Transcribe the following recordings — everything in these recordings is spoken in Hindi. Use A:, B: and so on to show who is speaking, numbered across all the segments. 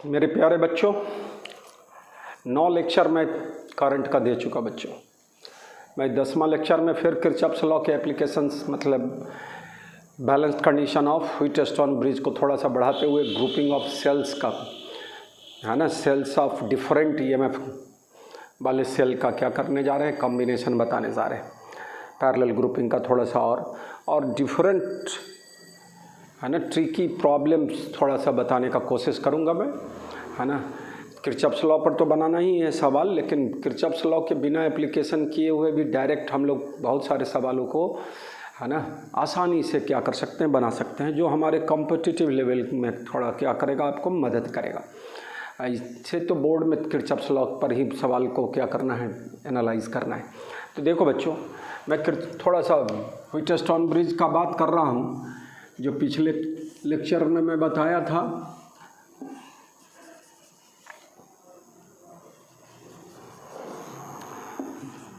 A: मेरे प्यारे बच्चों, 9 लेक्चर मैं करंट का दे चुका बच्चों। मैं 10वां लेक्चर में फिर किरचॉफ्स लॉ के एप्लीकेशंस मतलब balanced condition of Wheatstone bridge को थोड़ा सा बढ़ाते हुए ग्रुपिंग ऑफ सेल्स का है ना, सेल्स ऑफ डिफरेंट ईएमएफ वाले सेल का क्या करने जा रहे हैं, कॉम्बिनेशन बताने जा रहे हैं। पैरेलल ग्रुपिंग का थोड़ा सा और डिफरेंट है ना ट्रिकी प्रॉब्लम्स थोड़ा सा बताने का कोशिश करूँगा मैं, है ना। किरचॉफ्स लॉ पर तो बनाना ही है सवाल, लेकिन किरचॉफ्स लॉ के बिना एप्लीकेशन किए हुए भी डायरेक्ट हम लोग बहुत सारे सवालों को है ना आसानी से क्या कर सकते हैं, बना सकते हैं, जो हमारे कॉम्पिटिटिव लेवल में थोड़ा क्या करेगा, आपको मदद करेगा। इससे तो बोर्ड में किरचॉफ्स लॉ पर ही सवाल को क्या करना है, एनालाइज करना है। तो देखो बच्चों, मैं थोड़ा सा व्हीटस्टोन ब्रिज का बात कर रहा हूँ, जो पिछले लेक्चर में मैं बताया था।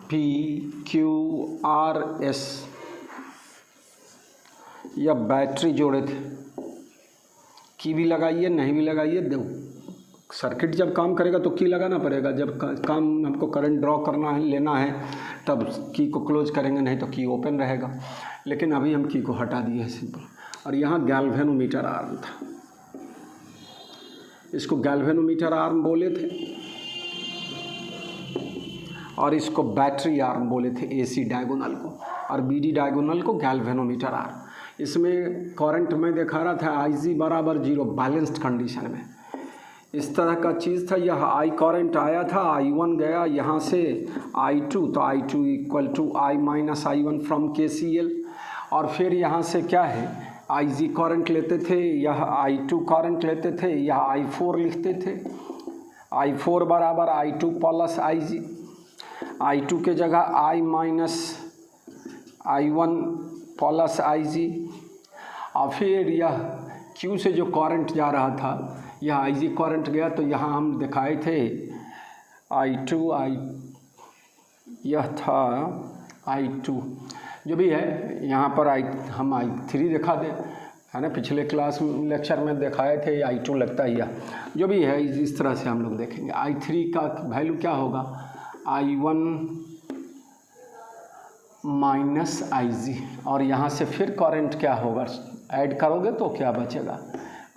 A: PQRS या बैटरी जोड़े थे, की भी लगाइए नहीं भी लगाइए, देखो सर्किट जब काम करेगा तो की लगाना पड़ेगा। जब काम हमको करंट ड्रॉ करना है, लेना है, तब की को क्लोज करेंगे, नहीं तो की ओपन रहेगा। लेकिन अभी हम की को हटा दिए हैं सिंपल। और यहाँ गैल्वेनोमीटर आर्म था, इसको गैल्वेनोमीटर आर्म बोले थे, और इसको बैटरी आर्म बोले थे, AC डायगोनल को, और BD डायगोनल को गैल्वेनोमीटर आर्म। इसमें करंट में दिखा रहा था IG बराबर 0 बैलेंस्ड कंडीशन में, इस तरह का चीज़ था। यह I करंट आया था, I1 गया यहाँ से I2, तो I2 equal to I minus I1 from KCL। और फिर यहाँ से क्या है, IG करंट लेते थे, यह I2 करंट लेते थे, यह I4 लिखते थे। I4 बराबर I2 प्लस IG, I2 के जगह I minus I1 plus IG। और फिर यह Q से जो करंट जा रहा था, यह IG करंट गया, तो यहाँ हम दिखाए थे I2 यह था I2 जो भी है, यहाँ पर हम I3 दिखा दें, है ना। पिछले क्लास लेक्चर में दिखाए थे I2 लगता है, यह जो भी है इस तरह से हम लोग देखेंगे। I3 का वैल्यू क्या होगा, I1 माइनस IG, और यहाँ से फिर करंट क्या होगा, ऐड करोगे तो क्या बचेगा,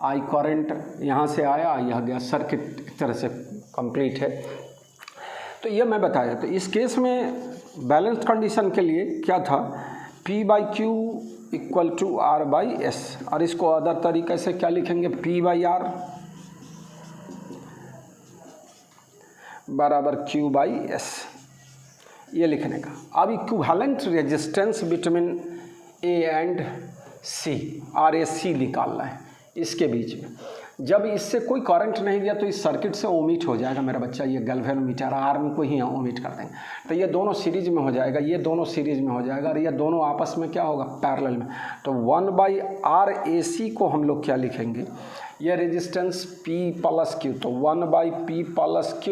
A: I करंट यहाँ से आया, यह गया, सर्किट एक तरह से कंप्लीट है। तो ये मैं बताया। तो इस केस में बैलेंस्ड कंडीशन के लिए क्या था, P/Q इक्वल टू R/S, और इसको अदर तरीके से क्या लिखेंगे, P/R बराबर Q/S, ये लिखने का। अब equivalent resistance between A and C, RAC निकालना है इसके बीच में। जब इससे कोई करंट नहीं दिया तो इस सर्किट से ओमिट हो जाएगा मेरा बच्चा, ये गैल्वेनोमीटर आर्म को ही ओमिट कर देंगे, तो ये दोनों सीरीज में हो जाएगा, ये दोनों सीरीज में हो जाएगा, और ये दोनों आपस में क्या होगा, पैरेलल में। तो 1/RAC को हम लोग क्या लिखेंगे, ये रेजिस्टेंस P प्लस Q, तो 1/P plus Q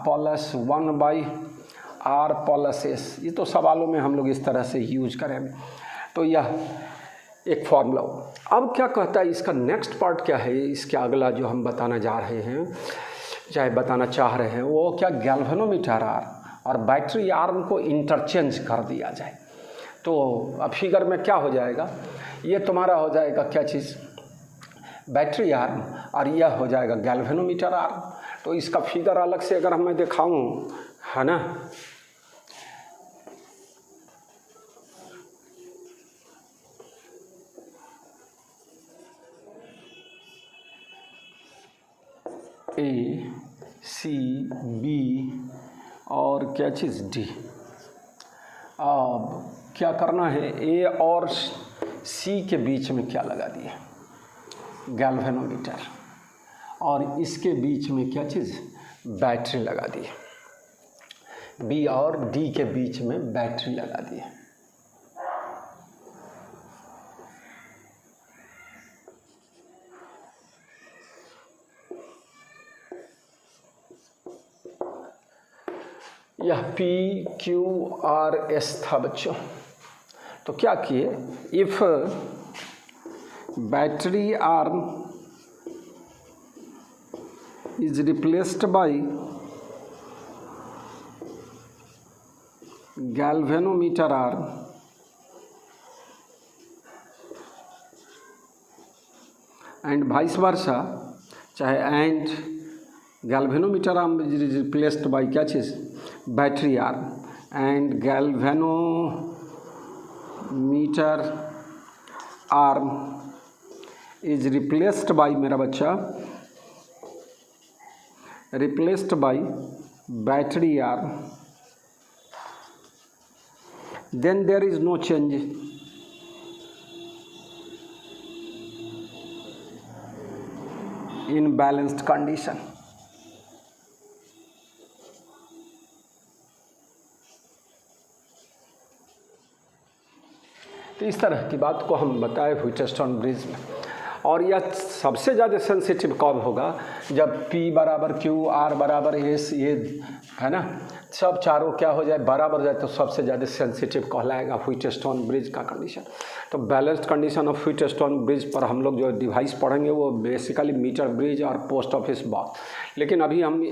A: plus 1/R plus S। ये तो सवालों में हम लोग इस तरह से यूज करेंगे। तो यह एक फॉर्मूला। अब क्या कहता है, इसका नेक्स्ट पार्ट क्या है, इसके अगला जो हम बताना जा रहे हैं, चाहे बताना चाह रहे हैं, वो क्या, गैल्वेनोमीटर आर्म और बैटरी आर्म को इंटरचेंज कर दिया जाए। तो अब फिगर में क्या हो जाएगा, ये तुम्हारा हो जाएगा क्या चीज़, बैटरी आर्म, और यह हो जाएगा गैल्वेनोमीटर आर्म। तो इसका फिगर अलग से अगर मैं दिखाऊँ, है ना, A, C, B और क्या चीज़ D। अब क्या करना है, A और C के बीच में क्या लगा दिए, गैल्वेनोमीटर, और इसके बीच में क्या चीज़, बैटरी लगा दी। B और D के बीच में बैटरी लगा दी। यह PQRS था बच्चों। तो क्या किए, if battery arm is replaced by galvanometer R and vice versa, चाहे and galvanometer arm is replaced by क्या चीज़, battery arm, and galvanometer arm is replaced by मेरा बच्चा replaced by battery arm, then there is no change in balanced condition. तो इस तरह की बात को हम बताए व्हिटस्टोन ब्रिज में। और यह सबसे ज़्यादा सेंसिटिव कब होगा, जब P बराबर Q, R बराबर S, ये है ना, सब चारों क्या हो जाए, बराबर जाए, तो सबसे ज़्यादा सेंसिटिव कहलाएगा व्हिटस्टोन ब्रिज का कंडीशन। तो बैलेंस्ड कंडीशन ऑफ व्हिटस्टोन ब्रिज पर हम लोग जो डिवाइस पढ़ेंगे वो बेसिकली मीटर ब्रिज और पोस्ट ऑफिस बॉक्स। लेकिन अभी हम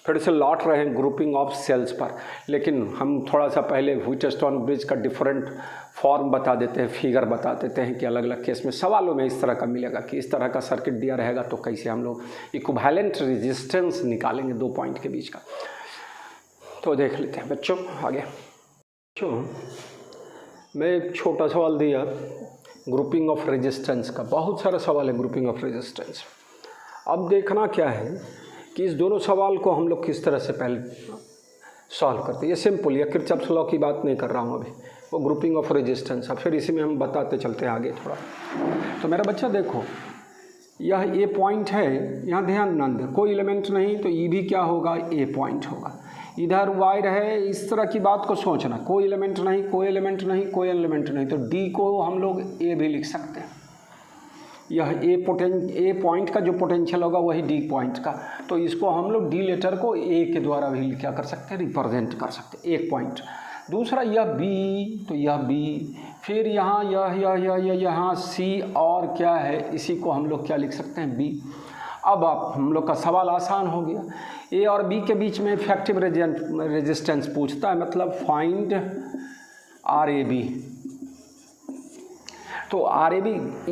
A: फिर से लौट रहे हैं ग्रुपिंग ऑफ सेल्स पर, लेकिन हम थोड़ा सा पहले व्हिटस्टोन ब्रिज का डिफरेंट फॉर्म बता देते हैं, फिगर बता देते हैं कि अलग अलग केस में सवालों में इस तरह का मिलेगा कि इस तरह का सर्किट दिया रहेगा तो कैसे हम लोग इक्विवेलेंट रेजिस्टेंस निकालेंगे दो पॉइंट के बीच का। तो देख लेते हैं बच्चों आगे। बच्चों मैं एक छोटा सवाल दिया ग्रुपिंग ऑफ रेजिस्टेंस का, बहुत सारा सवाल है ग्रुपिंग ऑफ रेजिस्टेंस। अब देखना क्या है कि इस दोनों सवाल को हम लोग किस तरह से पहले सॉल्व करते हैं। ये सिंपल, या किरचॉफ्स लॉ की बात नहीं कर रहा हूँ अभी, वो ग्रुपिंग ऑफ रेजिस्टेंस है, फिर इसी में हम बताते चलते हैं आगे थोड़ा। तो मेरा बच्चा देखो, यह ए पॉइंट है, यहाँ ध्यान न दे, कोई एलिमेंट नहीं तो ई भी क्या होगा, ए पॉइंट होगा। इधर वायर है, इस तरह की बात को सोचना, कोई एलिमेंट नहीं, कोई एलिमेंट नहीं, कोई एलिमेंट नहीं, तो डी को हम लोग ए भी लिख सकते हैं। यह ए पॉइंट का जो पोटेंशियल होगा वही डी पॉइंट का, तो इसको हम लोग डी लेटर को ए के द्वारा भी क्या कर सकते हैं, रिप्रेजेंट कर सकते हैं, एक पॉइंट। दूसरा यह बी, तो यह बी, फिर यहाँ यह यहाँ सी, और क्या है, इसी को हम लोग क्या लिख सकते हैं, बी। अब आप हम लोग का सवाल आसान हो गया, ए और बी के बीच में इफेक्टिव रेजिस्टेंस पूछता है, मतलब फाइंड आर ए बी। तो आर ए बी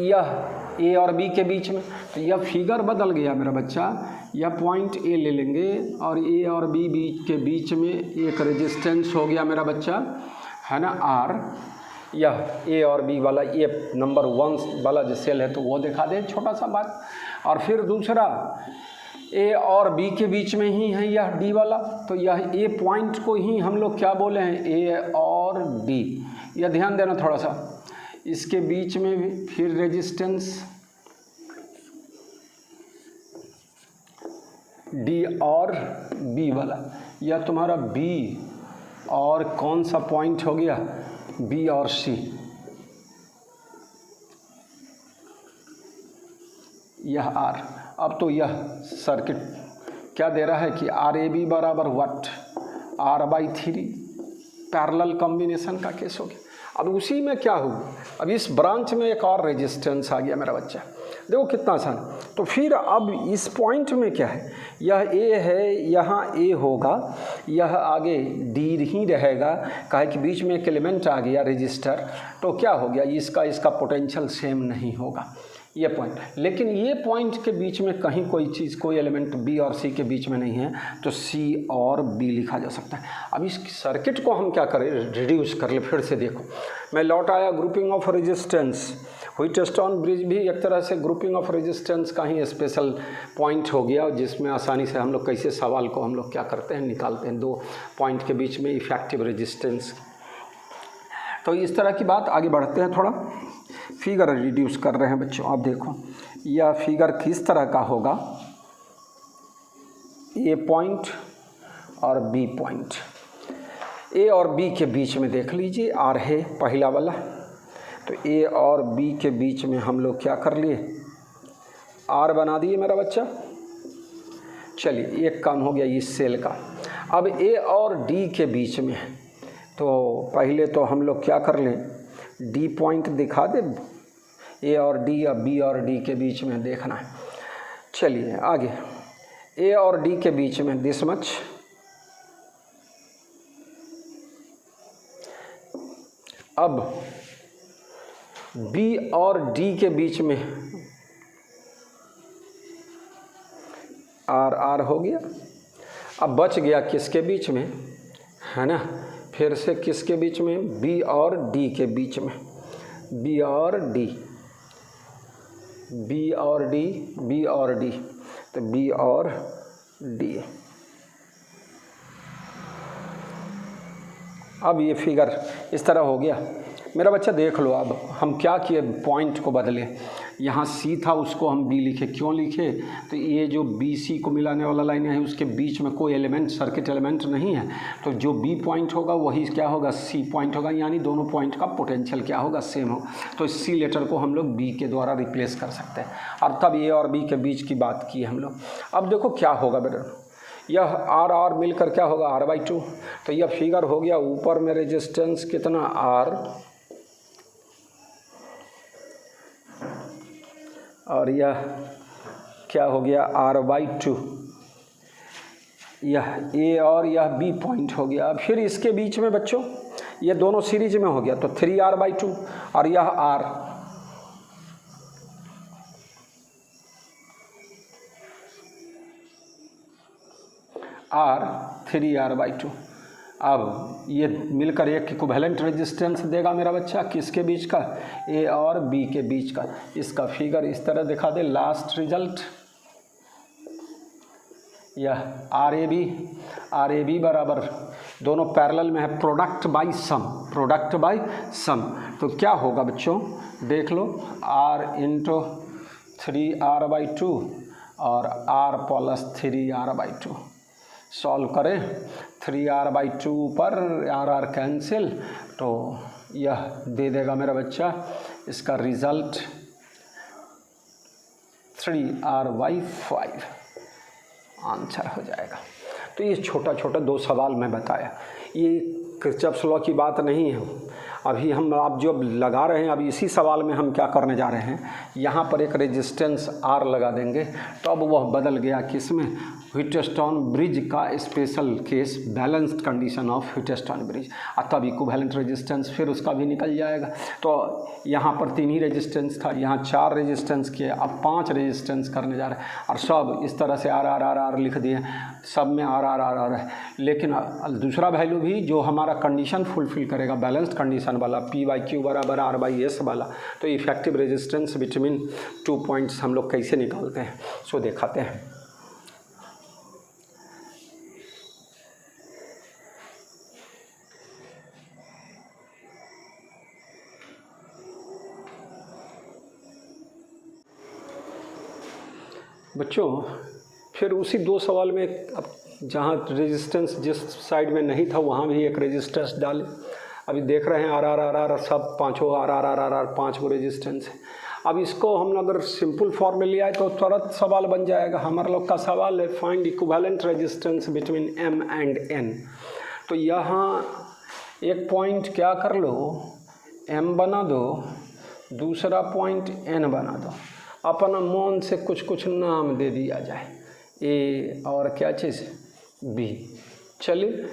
A: यह ए और बी के बीच में, तो यह फिगर बदल गया मेरा बच्चा, यह पॉइंट ए ले लेंगे और ए और बी के बीच में एक रेजिस्टेंस हो गया मेरा बच्चा, है ना, आर। यह ए और बी वाला ए नंबर 1 वाला जो सेल है तो वो दिखा दे, छोटा सा बात। और फिर दूसरा ए और बी के बीच में ही है यह डी वाला, तो यह ए पॉइंट को ही हम लोग क्या बोले हैं, ए और डी। यह ध्यान देना थोड़ा सा, इसके बीच में भी फिर रेजिस्टेंस डी और बी वाला, यह तुम्हारा बी और कौन सा पॉइंट हो गया, बी और सी। यह आर। अब तो यह सर्किट क्या दे रहा है कि आर ए बी बराबर व्हाट, R/3 पैरेलल कॉम्बिनेशन का केस हो गया। अब उसी में क्या हुआ, अब इस ब्रांच में एक और रेजिस्टेंस आ गया मेरा बच्चा, देखो कितना आसान। तो फिर अब इस पॉइंट में क्या है, यह ए है, यहाँ ए होगा, यह आगे डी ही रहेगा, काहे कि बीच में एक एलिमेंट आ गया रेजिस्टर, तो क्या हो गया, इसका पोटेंशियल सेम नहीं होगा ये पॉइंट। लेकिन ये पॉइंट के बीच में कहीं कोई चीज़, कोई एलिमेंट बी और सी के बीच में नहीं है, तो सी और बी लिखा जा सकता है। अब इस सर्किट को हम क्या करें, रिड्यूस कर ले। फिर से देखो, मैं लौट आया ग्रुपिंग ऑफ रेजिस्टेंस। व्हिटस्टोन ब्रिज भी एक तरह से ग्रुपिंग ऑफ रेजिस्टेंस का ही स्पेशल पॉइंट हो गया, जिसमें आसानी से हम लोग कैसे सवाल को हम लोग क्या करते हैं, निकालते हैं, दो पॉइंट के बीच में इफेक्टिव रेजिस्टेंस। तो इस तरह की बात, आगे बढ़ते हैं थोड़ा। फिगर रिड्यूस कर रहे हैं बच्चों। अब देखो यह फिगर किस तरह का होगा, ए पॉइंट और बी पॉइंट, ए और बी के बीच में देख लीजिए आर है पहला वाला, तो ए और बी के बीच में हम लोग क्या कर लिए, आर बना दिए मेरा बच्चा। चलिए एक काम हो गया इस सेल का। अब ए और डी के बीच में, तो पहले तो हम लोग क्या कर लें, डी पॉइंट दिखा दे, ए और डी या बी और डी के बीच में देखना है। चलिए आगे, ए और डी के बीच में दिस मच, अब बी और डी के बीच में आर आर हो गया। अब बच गया किसके बीच में, है ना, फिर से किसके बीच में, बी और डी के बीच में, बी और डी, बी और डी, बी और डी, तो बी और डी। अब ये फिगर इस तरह हो गया मेरा बच्चा। देख लो अब हम क्या किए, पॉइंट को बदले, यहाँ सी था उसको हम बी लिखे। क्यों लिखे, तो ये जो बी सी को मिलाने वाला लाइन है उसके बीच में कोई एलिमेंट, सर्किट एलिमेंट नहीं है, तो जो बी पॉइंट होगा वही क्या होगा, सी पॉइंट होगा, यानी दोनों पॉइंट का पोटेंशियल क्या होगा, सेम हो। तो इस सी लेटर को हम लोग बी के द्वारा रिप्लेस कर सकते हैं। और तब ए और बी के बीच की बात की हम लोग। अब देखो क्या होगा बेटा, यह आर आर मिलकर क्या होगा, R/2। तो यह फिगर हो गया, ऊपर में रेजिस्टेंस कितना आर, और यह क्या हो गया R/2। यह ए और यह बी पॉइंट हो गया। अब फिर इसके बीच में बच्चों ये दोनों सीरीज में हो गया, तो 3R/2 और यह R, R 3R/2। अब ये मिलकर एक इक्विवेलेंट रेजिस्टेंस देगा मेरा बच्चा, किसके बीच का, ए और बी के बीच का। इसका फिगर इस तरह दिखा दे, लास्ट रिजल्ट यह RAB बराबर, दोनों पैरेलल में है, प्रोडक्ट बाय सम, प्रोडक्ट बाय सम। तो क्या होगा बच्चों देख लो, R × 3R/2 और R + 3R/2। सॉल्व करें, 3R/2 पर R कैंसिल, तो यह दे देगा मेरा बच्चा इसका रिजल्ट 3R/5 आंसर हो जाएगा। तो ये छोटा छोटा 2 सवाल मैं बताया, ये किरचॉफ्स लॉ की बात नहीं है। अभी हम आप जो लगा रहे हैं, अब इसी सवाल में हम क्या करने जा रहे हैं, यहाँ पर एक रेजिस्टेंस R लगा देंगे, तो अब वह बदल गया किस में, व्हीटस्टोन ब्रिज का special case, balanced condition of Wheatstone bridge. और तब इक्विवेलेंट रेजिस्टेंस फिर उसका भी निकल जाएगा। तो यहाँ पर 3 ही रेजिस्टेंस था, यहाँ 4 रेजिस्टेंस किए, अब 5 रेजिस्टेंस करने जा रहे हैं। और सब इस तरह से R लिख दिए, सब में R है। लेकिन दूसरा वैल्यू भी जो हमारा कंडीशन फुलफिल करेगा, बैलेंस्ड कंडीशन वाला, P/Q बराबर R/S वाला। तो इफेक्टिव रेजिस्टेंस बिटवीन 2 पॉइंट्स हम लोग कैसे निकालते हैं, सो दिखाते हैं। बच्चों फिर उसी 2 सवाल में अब जहाँ रेजिस्टेंस जिस साइड में नहीं था वहाँ भी एक रेजिस्टेंस डाले। अभी देख रहे हैं R सब पाँचों R 5 को रेजिस्टेंस है। अब इसको हम अगर सिंपल फॉर्म में लिया है तो तुरंत सवाल बन जाएगा। हमारे लोग का सवाल है find equivalent resistance between M and N। तो यहाँ एक पॉइंट क्या कर लो, M बना दो, दूसरा पॉइंट N बना दो, अपना मन से कुछ नाम दे दिया जाए, A और क्या चीज़ B। चलिए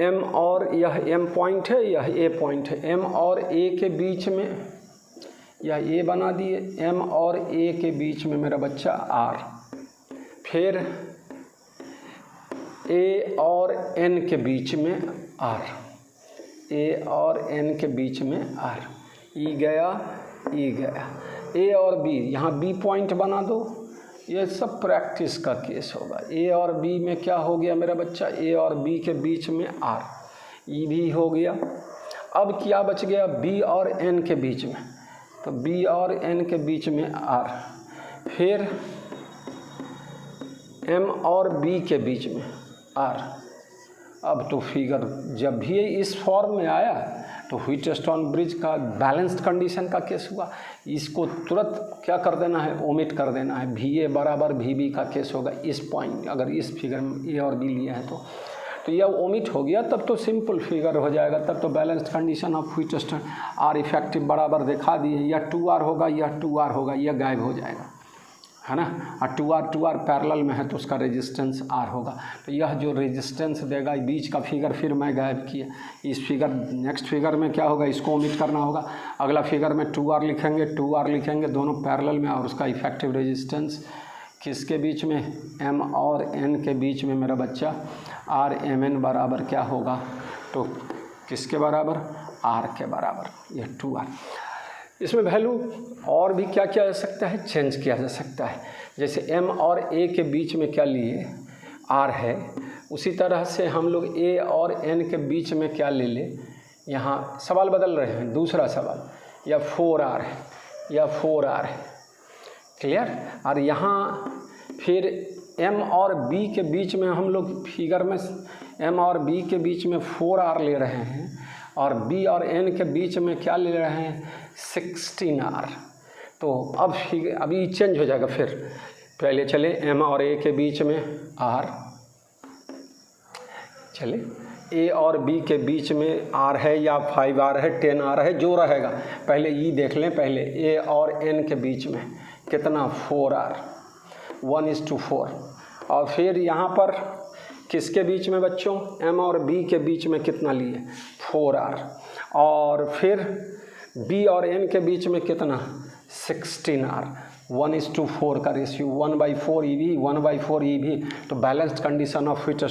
A: M और यह M पॉइंट है, यह A पॉइंट है। M और A के बीच में यह A बना दिए, M और A के बीच में मेरा बच्चा R। फिर A और N के बीच में R, A और N के बीच में R। E गया, E गया, A और B, यहाँ B पॉइंट बना दो। ये सब प्रैक्टिस का केस होगा। A और B में क्या हो गया मेरा बच्चा, A और B के बीच में R, E भी हो गया। अब क्या बच गया, B और N के बीच में, तो B और N के बीच में R। फिर M और B के बीच में R। अब तो फिगर जब भी इस फॉर्म में आया तो व्हीटस्टोन ब्रिज का बैलेंस्ड कंडीशन का केस हुआ। इसको तुरंत क्या कर देना है, ओमिट कर देना है। VA बराबर VB का केस होगा इस पॉइंट, अगर इस फिगर में A और B लिया है तो यह ओमिट हो गया, तब तो सिंपल फिगर हो जाएगा। तब तो balanced condition of Wheatstone R effective बराबर दिखा दिए, या 2R होगा या 2R होगा, यह गायब हो जाएगा, है ना, और टू आर पैरेलल में है तो उसका रेजिस्टेंस आर होगा। तो यह जो रेजिस्टेंस देगा, बीच का फिगर फिर मैं गायब किया, इस फिगर नेक्स्ट फिगर में क्या होगा, इसको ओमिट करना होगा। अगला फिगर में 2R लिखेंगे दोनों पैरेलल में, और उसका इफेक्टिव रेजिस्टेंस किसके बीच में, M और N के बीच में मेरा बच्चा, RMN बराबर क्या होगा, तो किसके बराबर, R के बराबर, यह 2R। इसमें वैल्यू और भी क्या किया जा सकता है, चेंज किया जा सकता है। जैसे M और A के बीच में क्या लिए, R है, उसी तरह से हम लोग A और N के बीच में क्या ले ले, यहाँ सवाल बदल रहे हैं, दूसरा सवाल, या 4R है, या 4R है, क्लियर। और यहाँ फिर M और B के बीच में हम लोग फिगर में M और B के बीच में 4R ले रहे हैं, और B और N के बीच में क्या ले रहे हैं, 16R। तो अब अभी चेंज हो जाएगा। फिर पहले चले M और A के बीच में R, चले A और B के बीच में R है या 5R है, 10R है, जो रहेगा। पहले ये देख लें, पहले A और N के बीच में कितना, 4R, 1:4। और फिर यहाँ पर किसके बीच में बच्चों, M और B के बीच में कितना लिए, 4R, और फिर B और N के बीच में कितना, 16R, 1:4 का रेशियो, 1/4 EV, 1/4 EV। तो बैलेंस्ड कंडीशन ऑफ हीट,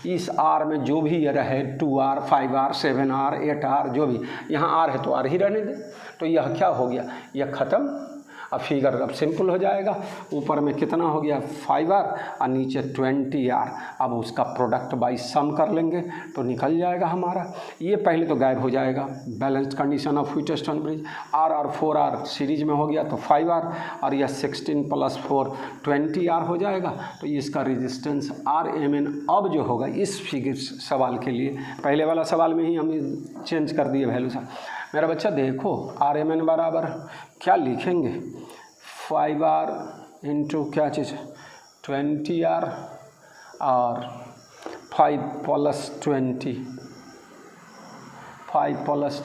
A: इस R में जो भी रहे, 2R, 5R, 7R, 8R, जो भी यहाँ R है तो R ही रहने दें। तो यह क्या हो गया, यह ख़त्म। अब फिगर अब सिंपल हो जाएगा, ऊपर में कितना हो गया, 5R, और नीचे 20R। अब उसका प्रोडक्ट बाई सम कर लेंगे तो निकल जाएगा हमारा। ये पहले तो गायब हो जाएगा, balanced condition of Wheatstone bridge, R और 4R सीरीज में हो गया तो 5R, और यह 16 + 4 20R हो जाएगा। तो इसका रेजिस्टेंस RMN अब जो होगा इस फिगर सवाल के लिए, पहले वाला सवाल में ही हम चेंज कर दिए वैल्यू सा। मेरा बच्चा देखो, RMN बराबर क्या लिखेंगे, 5R इंटू क्या चीज़, 20R, और 5 +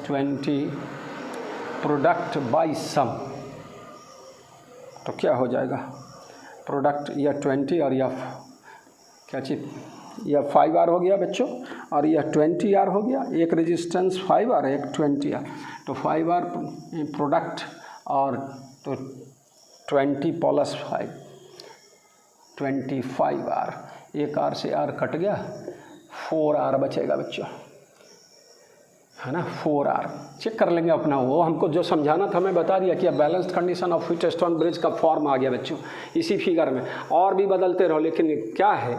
A: 20 प्रोडक्ट बाई सम। तो क्या हो जाएगा, प्रोडक्ट या 20 और या क्या चीज़, यह 5R हो गया बच्चों, और यह 20R हो गया। एक रेजिस्टेंस 5R, एक 20R। तो 5R प्रोडक्ट, और तो 20 + 5 25R, एक R से R कट गया, 4R बचेगा बच्चों, है ना, 4R। चेक कर लेंगे अपना, वो हमको जो समझाना था मैं बता दिया कि अब balanced condition of Wheatstone bridge का फॉर्म आ गया बच्चों इसी फिगर में। और भी बदलते रहो, लेकिन क्या है,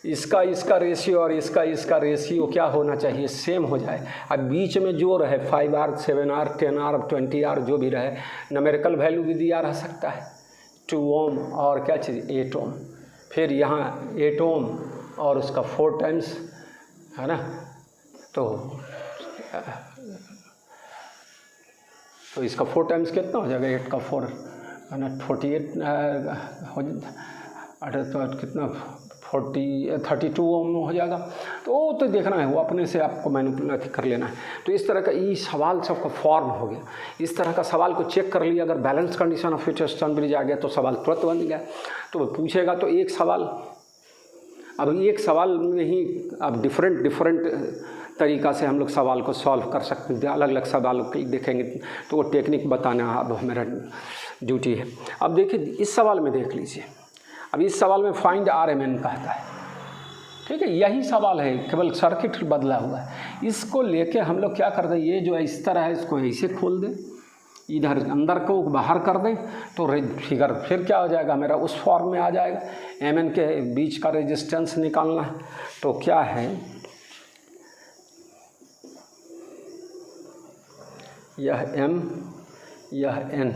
A: इसका रेशियो और इसका रेशियो क्या होना चाहिए, सेम हो जाए। अब बीच में जो रहे 5R, 7R, 10R, 20R, जो भी रहे, न्यूमेरिकल वैल्यू भी दिया रह सकता है, 2 ओम और क्या चीज़, 8 ओम। फिर यहाँ 8 ओम और उसका 4 टाइम्स, है ना। तो इसका 4 टाइम्स कितना हो जाएगा, 8 का 4 है ना, 48 हो, तो कितना 32 ओम हो जाएगा। तो देखना है, वो अपने से आपको मैनिपुलेट कर लेना है। तो इस तरह का ये सवाल सबका फॉर्म हो गया। इस तरह का सवाल को चेक कर लिया, अगर balance condition of Wheatstone bridge आ गया तो सवाल तुरंत बन गया। तो पूछेगा तो एक सवाल, अब एक सवाल में ही अब डिफरेंट तरीक़ा से हम लोग सवाल को सॉल्व कर सकते हैं। अलग अलग सवाल देखेंगे तो वो टेक्निक बताना अब मेरा ड्यूटी है। अब देखिए इस सवाल में देख लीजिए, अब इस सवाल में फाइंड RMN कहता है, ठीक है, यही सवाल है, केवल सर्किट बदला हुआ है। इसको लेके हम लोग क्या कर दें, ये जो है इस तरह है, इसको ऐसे खोल दें, इधर अंदर को बाहर कर दें, तो फिगर फिर क्या हो जाएगा मेरा, उस फॉर्म में आ जाएगा। MN के बीच का रेजिस्टेंस निकालना है, तो क्या है, यह M, यह N,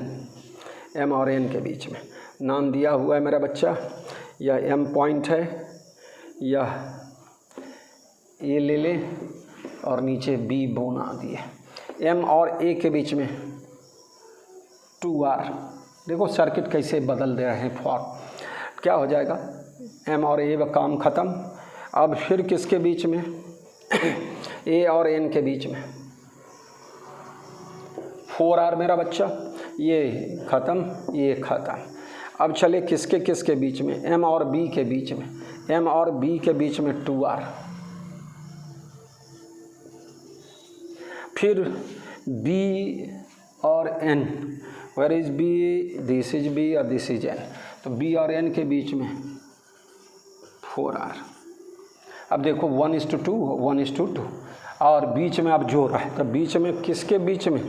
A: M और N के बीच में नाम दिया हुआ है मेरा बच्चा। यह M पॉइंट है, यह A ले ले और नीचे B बना दिए। M और A के बीच में 2R। देखो सर्किट कैसे बदल दे रहे हैं फॉर्म, क्या हो जाएगा, M और A का काम ख़त्म। अब फिर किसके बीच में, A और N के बीच में 4R मेरा बच्चा, ये ख़त्म, ये ख़त्म। अब चले किसके किसके बीच में, M और B के बीच में, M और B के बीच में 2R, फिर B और N, where is B, this is B और दिस इज N, तो B और N के बीच में 4R। अब देखो 1:2, 1:2, और बीच में अब जोड़ रहा है, तो बीच में किसके बीच में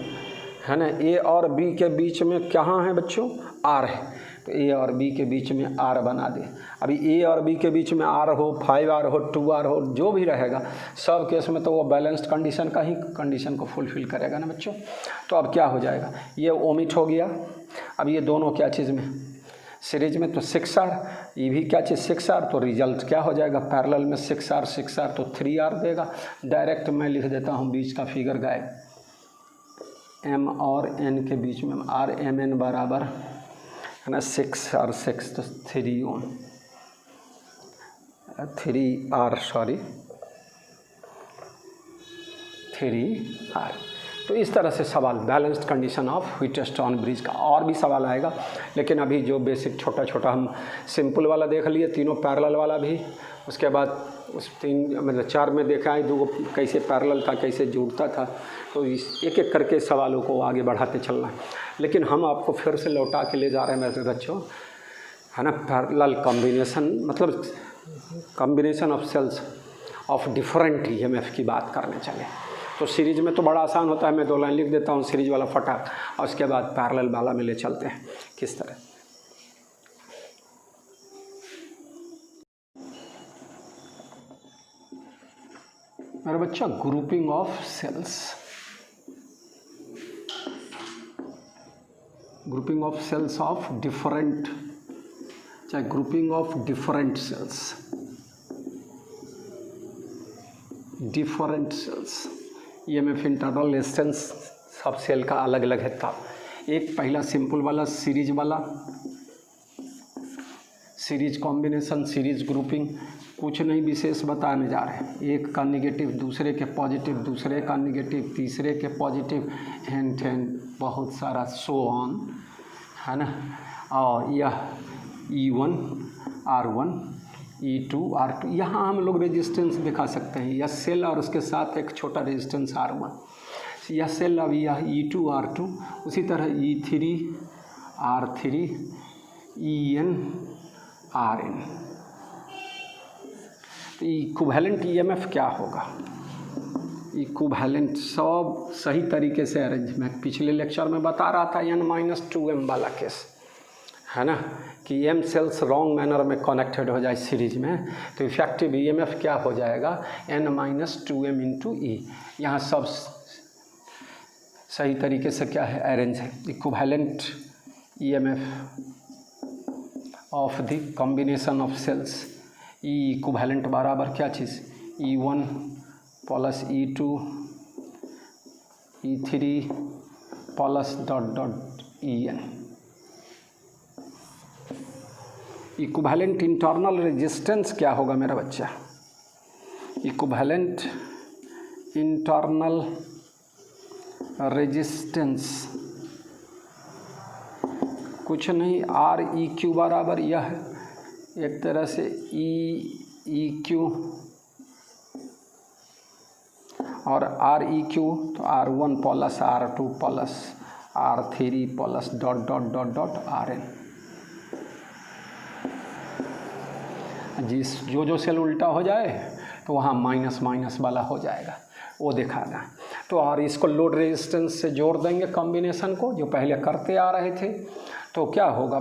A: है ना, A और B के बीच में कहाँ है बच्चों, R है, तो A और B के बीच में R बना दे। अभी A और B के बीच में R हो, 5R हो, 2R हो, जो भी रहेगा सब केस में तो वो बैलेंस्ड कंडीशन का ही कंडीशन को फुलफिल करेगा ना बच्चों। तो अब क्या हो जाएगा, ये ओमिट हो गया। अब ये दोनों क्या चीज़ में, सीरीज में, तो 6R, ये भी क्या चीज़ 6R, तो रिजल्ट क्या हो जाएगा, पैरेलल में 6R 6R तो 3R देगा। डायरेक्ट मैं लिख देता हूँ बीच का फिगर गायब, M और N के बीच में RMN बराबर है ना 6 और 6 तो 3R। तो इस तरह से सवाल balanced condition of Wheatstone bridge का और भी सवाल आएगा, लेकिन अभी जो बेसिक छोटा छोटा हम सिंपल वाला देख लिए, तीनों पैरेलल वाला भी, उसके बाद उस 4 में देखा है 2 कैसे पैरेलल था, कैसे जुड़ता था, तो इस एक एक करके सवालों को आगे बढ़ाते चलना है। लेकिन हम आपको फिर से लौटा के ले जा रहे हैं मेरे बच्चों, है ना, पैरेलल कॉम्बिनेशन, मतलब combination of cells of different EMF की बात करने चले। तो सीरीज में तो बड़ा आसान होता है, मैं 2 लाइन लिख देता हूँ सीरीज वाला फटाक, और उसके बाद पैरेलल वाला में ले चलते हैं किस तरह। मेरा बच्चा grouping of cells, grouping of cells of different, चाहे grouping of different cells, different cells, EMF internal resistance सब सेल का अलग अलग है। था एक पहला सिंपल वाला सीरीज वाला, सीरीज कॉम्बिनेशन, सीरीज ग्रुपिंग, कुछ नहीं विशेष बताने जा रहे हैं। एक का निगेटिव, दूसरे के पॉजिटिव, दूसरे का निगेटिव, तीसरे के पॉजिटिव, एंड बहुत सारा सो ऑन, है ना। और यह E1 R1 E2 R2, यहाँ हम लोग रेजिस्टेंस दिखा सकते हैं, यह सेल और उसके साथ एक छोटा रेजिस्टेंस R1, यह सेल, अब यह E2 R2, उसी तरह E3 R3 EN RN। तो इक्विवेलेंट EMF क्या होगा, इक्विवेलेंट सब सही तरीके से अरेंज, मैं पिछले लेक्चर में बता रहा था N-2M वाला केस, है ना, कि M सेल्स रॉन्ग मैनर में कनेक्टेड हो जाए सीरीज में, तो इफेक्टिव EMF क्या हो जाएगा, N-2M × E। यहाँ सब सही तरीके से क्या है, अरेंज है। Equivalent EMF of the combination of cells, E equivalent बराबर क्या चीज़, E1 plus E2 E3 plus ... EN। Equivalent internal resistance क्या होगा मेरा बच्चा, इक्विवेलेंट इंटरनल रेजिस्टेंस कुछ नहीं, REQ बराबर यह एक तरह से EQ और REQ, तो R1 plus R2 plus R3 plus ... RN। जिस जो सेल उल्टा हो जाए तो वहाँ माइनस माइनस वाला हो जाएगा, वो दिखाना। तो और इसको लोड रेजिस्टेंस से जोड़ देंगे कॉम्बिनेशन को, जो पहले करते आ रहे थे, तो क्या होगा,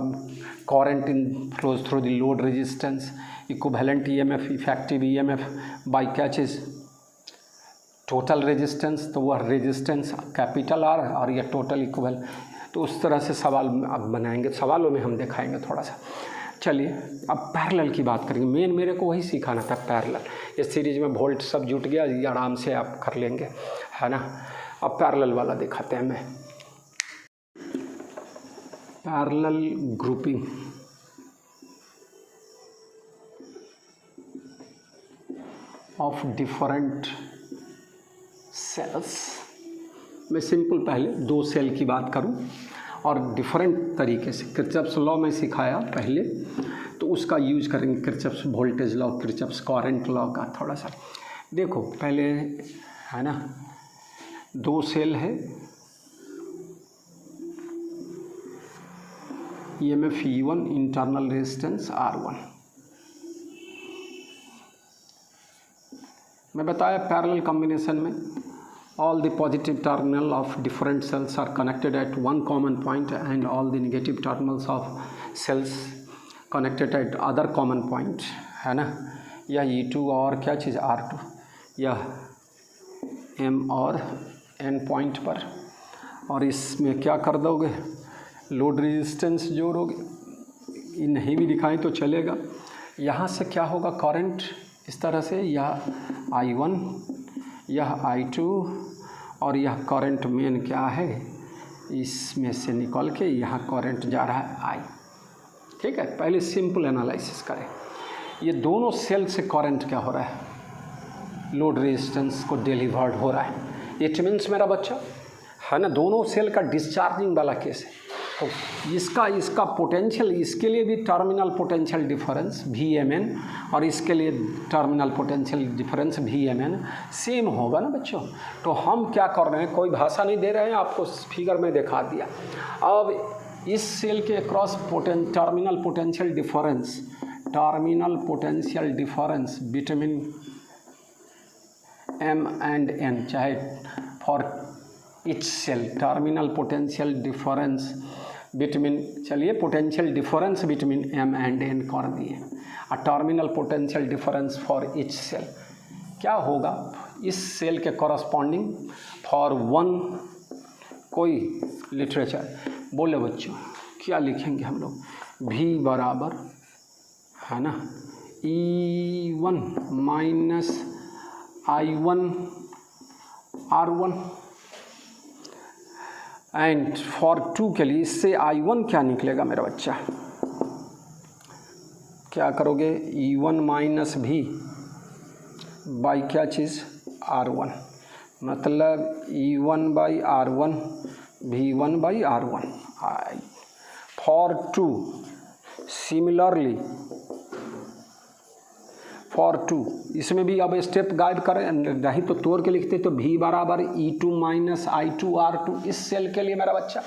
A: current in flows through the load resistance, equivalent EMF effective EMF by क्या चीज़, टोटल रेजिस्टेंस, तो वह रेजिस्टेंस कैपिटल R और यह टोटल इक्विवेलेंट। तो उस तरह से सवाल अब बनाएंगे, सवालों में हम दिखाएंगे थोड़ा सा। चलिए अब पैरेलल की बात करेंगे, मेन मेरे को वही सिखाना था पैरेलल। इस सीरीज में वोल्ट सब जुट गया, ये आराम से आप कर लेंगे, है ना। अब पैरेलल वाला दिखाते हैं, मैं parallel grouping of different sales. मैं सिंपल पहले 2 सेल की बात करूं और डिफरेंट तरीके से किरचॉफ्स लॉ में सिखाया पहले, तो उसका यूज करेंगे Kirchhoff's voltage law, Kirchhoff's current law का थोड़ा सा। देखो पहले है ना, दो सेल है, EMF E1, internal resistance R1। मैं बताया पैरेलल कॉम्बिनेशन में all the positive terminal of different cells are connected at one common point and all the negative terminals of cells connected at other common point, है ना। यह E2 और क्या चीज़ R2, यह M और N पॉइंट पर, और इसमें क्या कर दोगे, लोड रेजिस्टेंस जोड़ोगे। ये नहीं भी दिखाएं तो चलेगा। यहाँ से क्या होगा, करंट इस तरह से, यह I1, यह I2 और यह करंट मेन क्या है, इसमें से निकल के यहाँ करंट जा रहा है I। ठीक है, पहले सिंपल एनालिसिस करें। ये दोनों सेल से करंट क्या हो रहा है, लोड रेजिस्टेंस को डिलीवर्ड हो रहा है। इट मीन्स मेरा बच्चा है ना, दोनों सेल का डिस्चार्जिंग वाला केस है, तो इसका पोटेंशियल, इसके लिए भी टर्मिनल पोटेंशियल डिफरेंस VMN और इसके लिए terminal potential difference VMN same होगा ना बच्चों। तो हम क्या कर रहे हैं, कोई भाषा नहीं दे रहे हैं, आपको फिगर में दिखा दिया। अब इस सेल के cross terminal potential difference between M and N, चाहे for each cell terminal potential difference between, चलिए potential difference between M and N कर दिए, और terminal potential difference for each cell क्या होगा, इस सेल के कॉरस्पॉन्डिंग फॉर वन, कोई लिटरेचर बोले बच्चों, क्या लिखेंगे हम लोग, V बराबर है ना E1 minus I1 R1, and for 2 के लिए इससे I1 क्या निकलेगा मेरा बच्चा, क्या करोगे, E1 माइनस V बाई क्या चीज़ R1, मतलब E1 by R1 V1 by R1 for 2। Similarly for 2, इसमें भी अब स्टेप गाइड करें, नहीं तो तोड़ के लिखते तो V बराबर E2 माइनस I2 R2 इस सेल के लिए मेरा बच्चा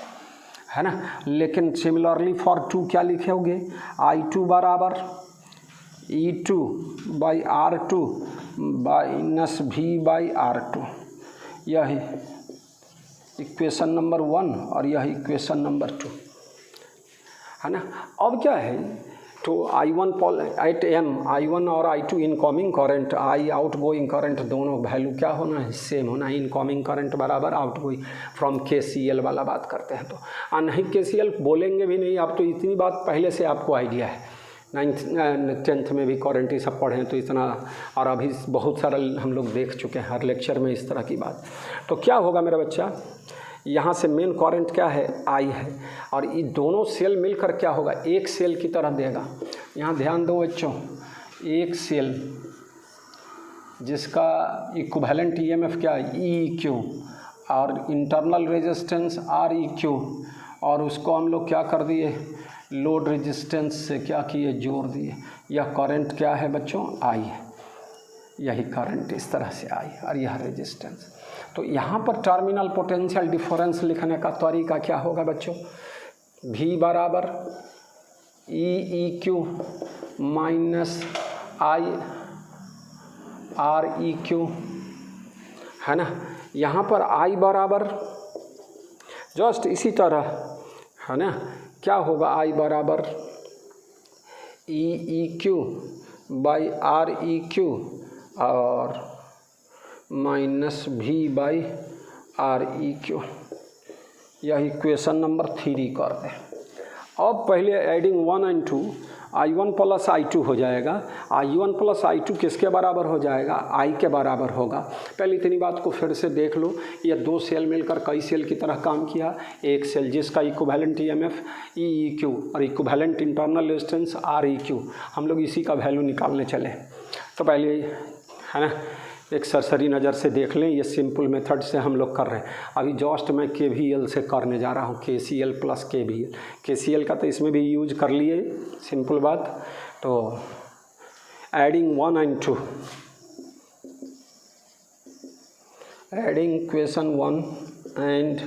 A: है ना। लेकिन सिमिलरली फॉर 2 क्या लिखोगे, I2 बराबर E2 by R2 minus V by R2, यह इक्वेशन नंबर 1 और यह इक्वेशन नंबर 2 है ना। अब क्या है, तो I1 एट M, I1 और I2 incoming current, I out going current, दोनों वैल्यू क्या होना है, सेम होना है। इनकमिंग करंट बराबर आउट गोइंग फ्रॉम KCL वाला बात करते हैं, तो नहीं KCL बोलेंगे भी नहीं आप, तो इतनी बात पहले से आपको आइडिया है। 9th 10th में भी करंट ही सब पढ़े हैं, तो इतना, और अभी बहुत सारा हम लोग देख चुके हैं हर लेक्चर में इस तरह की बात। तो क्या होगा मेरा बच्चा, यहाँ से मेन करंट क्या है, I है, और ये दोनों सेल मिलकर क्या होगा, एक सेल की तरह देगा। यहाँ ध्यान दो बच्चों, एक सेल जिसका इक्विवेलेंट EMF क्या है, EQ, और इंटरनल रेजिस्टेंस REQ, और उसको हम लोग क्या कर दिए, लोड रेजिस्टेंस से क्या किए, जोड़ दिए। यह करंट क्या है बच्चों, I है, यही करंट इस तरह से I, और यह रेजिस्टेंस। तो यहाँ पर टर्मिनल पोटेंशियल डिफरेंस लिखने का तरीका क्या होगा बच्चों, V बराबर EEQ माइनस IREQ है ना। यहाँ पर I बराबर जस्ट इसी तरह है ना, क्या होगा, I बराबर EEQ बाई REQ और माइनस V बाई REQ, यह इक्वेशन नंबर 3 कर दें। अब पहले adding 1 and 2, I1 plus I2 हो जाएगा। I1 प्लस I2 किसके बराबर हो जाएगा, I के बराबर होगा। पहले इतनी बात को फिर से देख लो, ये दो सेल मिलकर कई सेल की तरह काम किया। एक सेल जिसका इक्विवेलेंट EMF EEQ और इक्विवेलेंट इंटरनल रेजिस्टेंस REQ, हम लोग इसी का वैल्यू निकालने चले। तो पहले है ना, एक सरसरी नज़र से देख लें, ये सिंपल मेथड से हम लोग कर रहे हैं। अभी जस्ट मैं KVL से करने जा रहा हूँ, KCL प्लस KVL। KCL का तो इसमें भी यूज कर लिए, सिंपल बात। तो adding 1 and 2, adding equation 1 and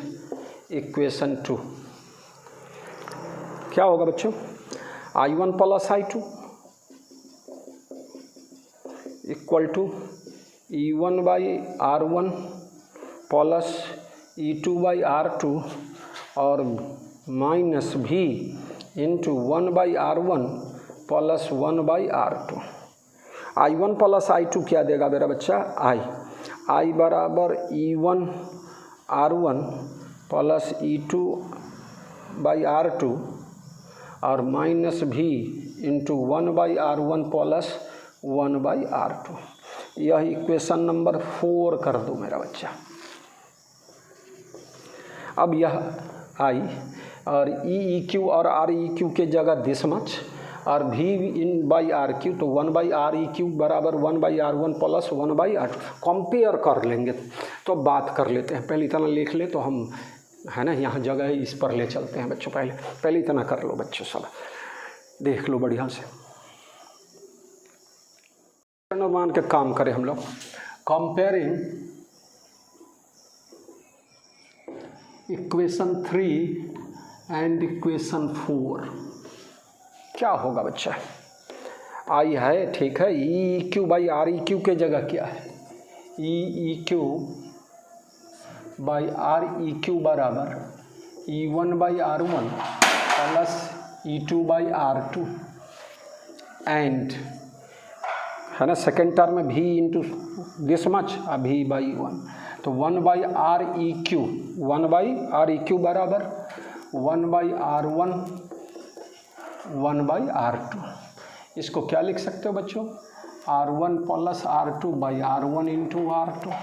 A: equation 2, क्या होगा बच्चों? I1 plus I2 equal to E1 by R1 plus E2 by R2 और minus V into 1 by R1 plus 1 by R2। I1 plus I2 क्या देगा मेरा बच्चा? I बराबर E1 R1 plus E2 by R2 और minus V into 1 by R1 plus 1 by R2। यह इक्वेशन नंबर 4 कर दो मेरा बच्चा। अब यह I और EEQ और REQ के जगह दिस मच और V इन बाई RQ, तो 1 बाई REQ बराबर 1 by R1 plus 1 by R2। Compare कर लेंगे तो बात कर लेते हैं। पहले इतना लिख ले तो हम, है ना, यहाँ जगह इस पर ले चलते हैं बच्चों। पहले इतना कर लो बच्चों, सब देख लो बढ़िया से। मान के काम करें हम लोग। कंपेयरिंग इक्वेशन 3 एंड इक्वेशन 4, क्या होगा बच्चा? I है, ठीक है। EEQ बाई REQ के जगह क्या है? EEQ बाई REQ बराबर E1 by R1 plus E2 by R2 and, है ना, सेकेंड टर्म में V into this much V by 1, तो 1 बाई REQ, 1 बाई REQ बराबर 1 बाई R1 1 बाई R2। इसको क्या लिख सकते हो बच्चों? R1 plus R2 by R1 into R2।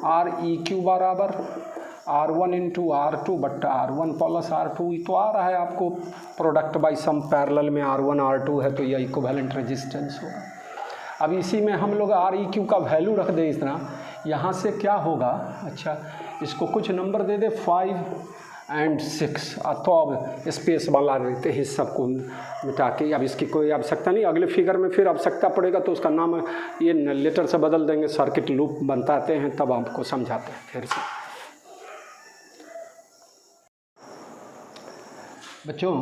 A: REQ बराबर R1 इंटू R2 बट्टा R1 प्लस R2। तो आ रहा है आपको प्रोडक्ट बाई सम पैरेलल में R1 R2 है, तो यह इक्विवेलेंट रेजिस्टेंस होगा। अब इसी में हम लोग REQ का वैल्यू रख दे इतना, यहाँ से क्या होगा? अच्छा, इसको कुछ नंबर दे दे 5 and 6, तो अब स्पेस वाला रहते हैं, सबको मिटा के। अब इसकी कोई आवश्यकता नहीं, अगले फिगर में फिर आवश्यकता पड़ेगा तो उसका नाम ये लेटर से बदल देंगे, सर्किट लूप बनाते हैं, तब आपको समझाते हैं फिर से। बच्चों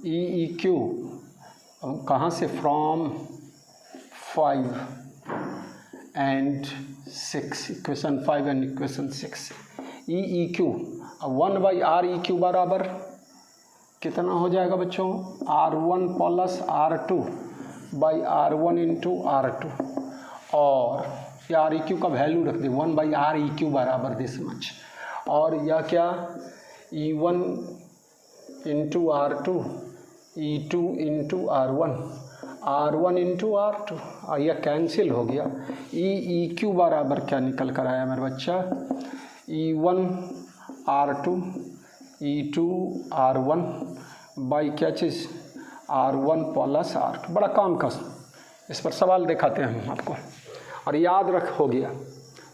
A: EEQ कहाँ से? From 5 and 6, equation 5 and equation 6। EEQ 1 by REQ बराबर कितना हो जाएगा बच्चों? R1 plus R2 by R1 into R2 और या REQ का वैल्यू रख दे 1 बाई REQ बराबर दिस मच, और यह क्या? E1 into R2 E2 into R1 R1 into R2, और यह कैंसिल हो गया। EEQ बराबर क्या निकल कर आया मेरा बच्चा? E1 R2 E2 R1 by क्या चीज़? R1 plus R2। बड़ा काम का, इस पर सवाल दिखाते हैं हम आपको, और याद रख हो गया।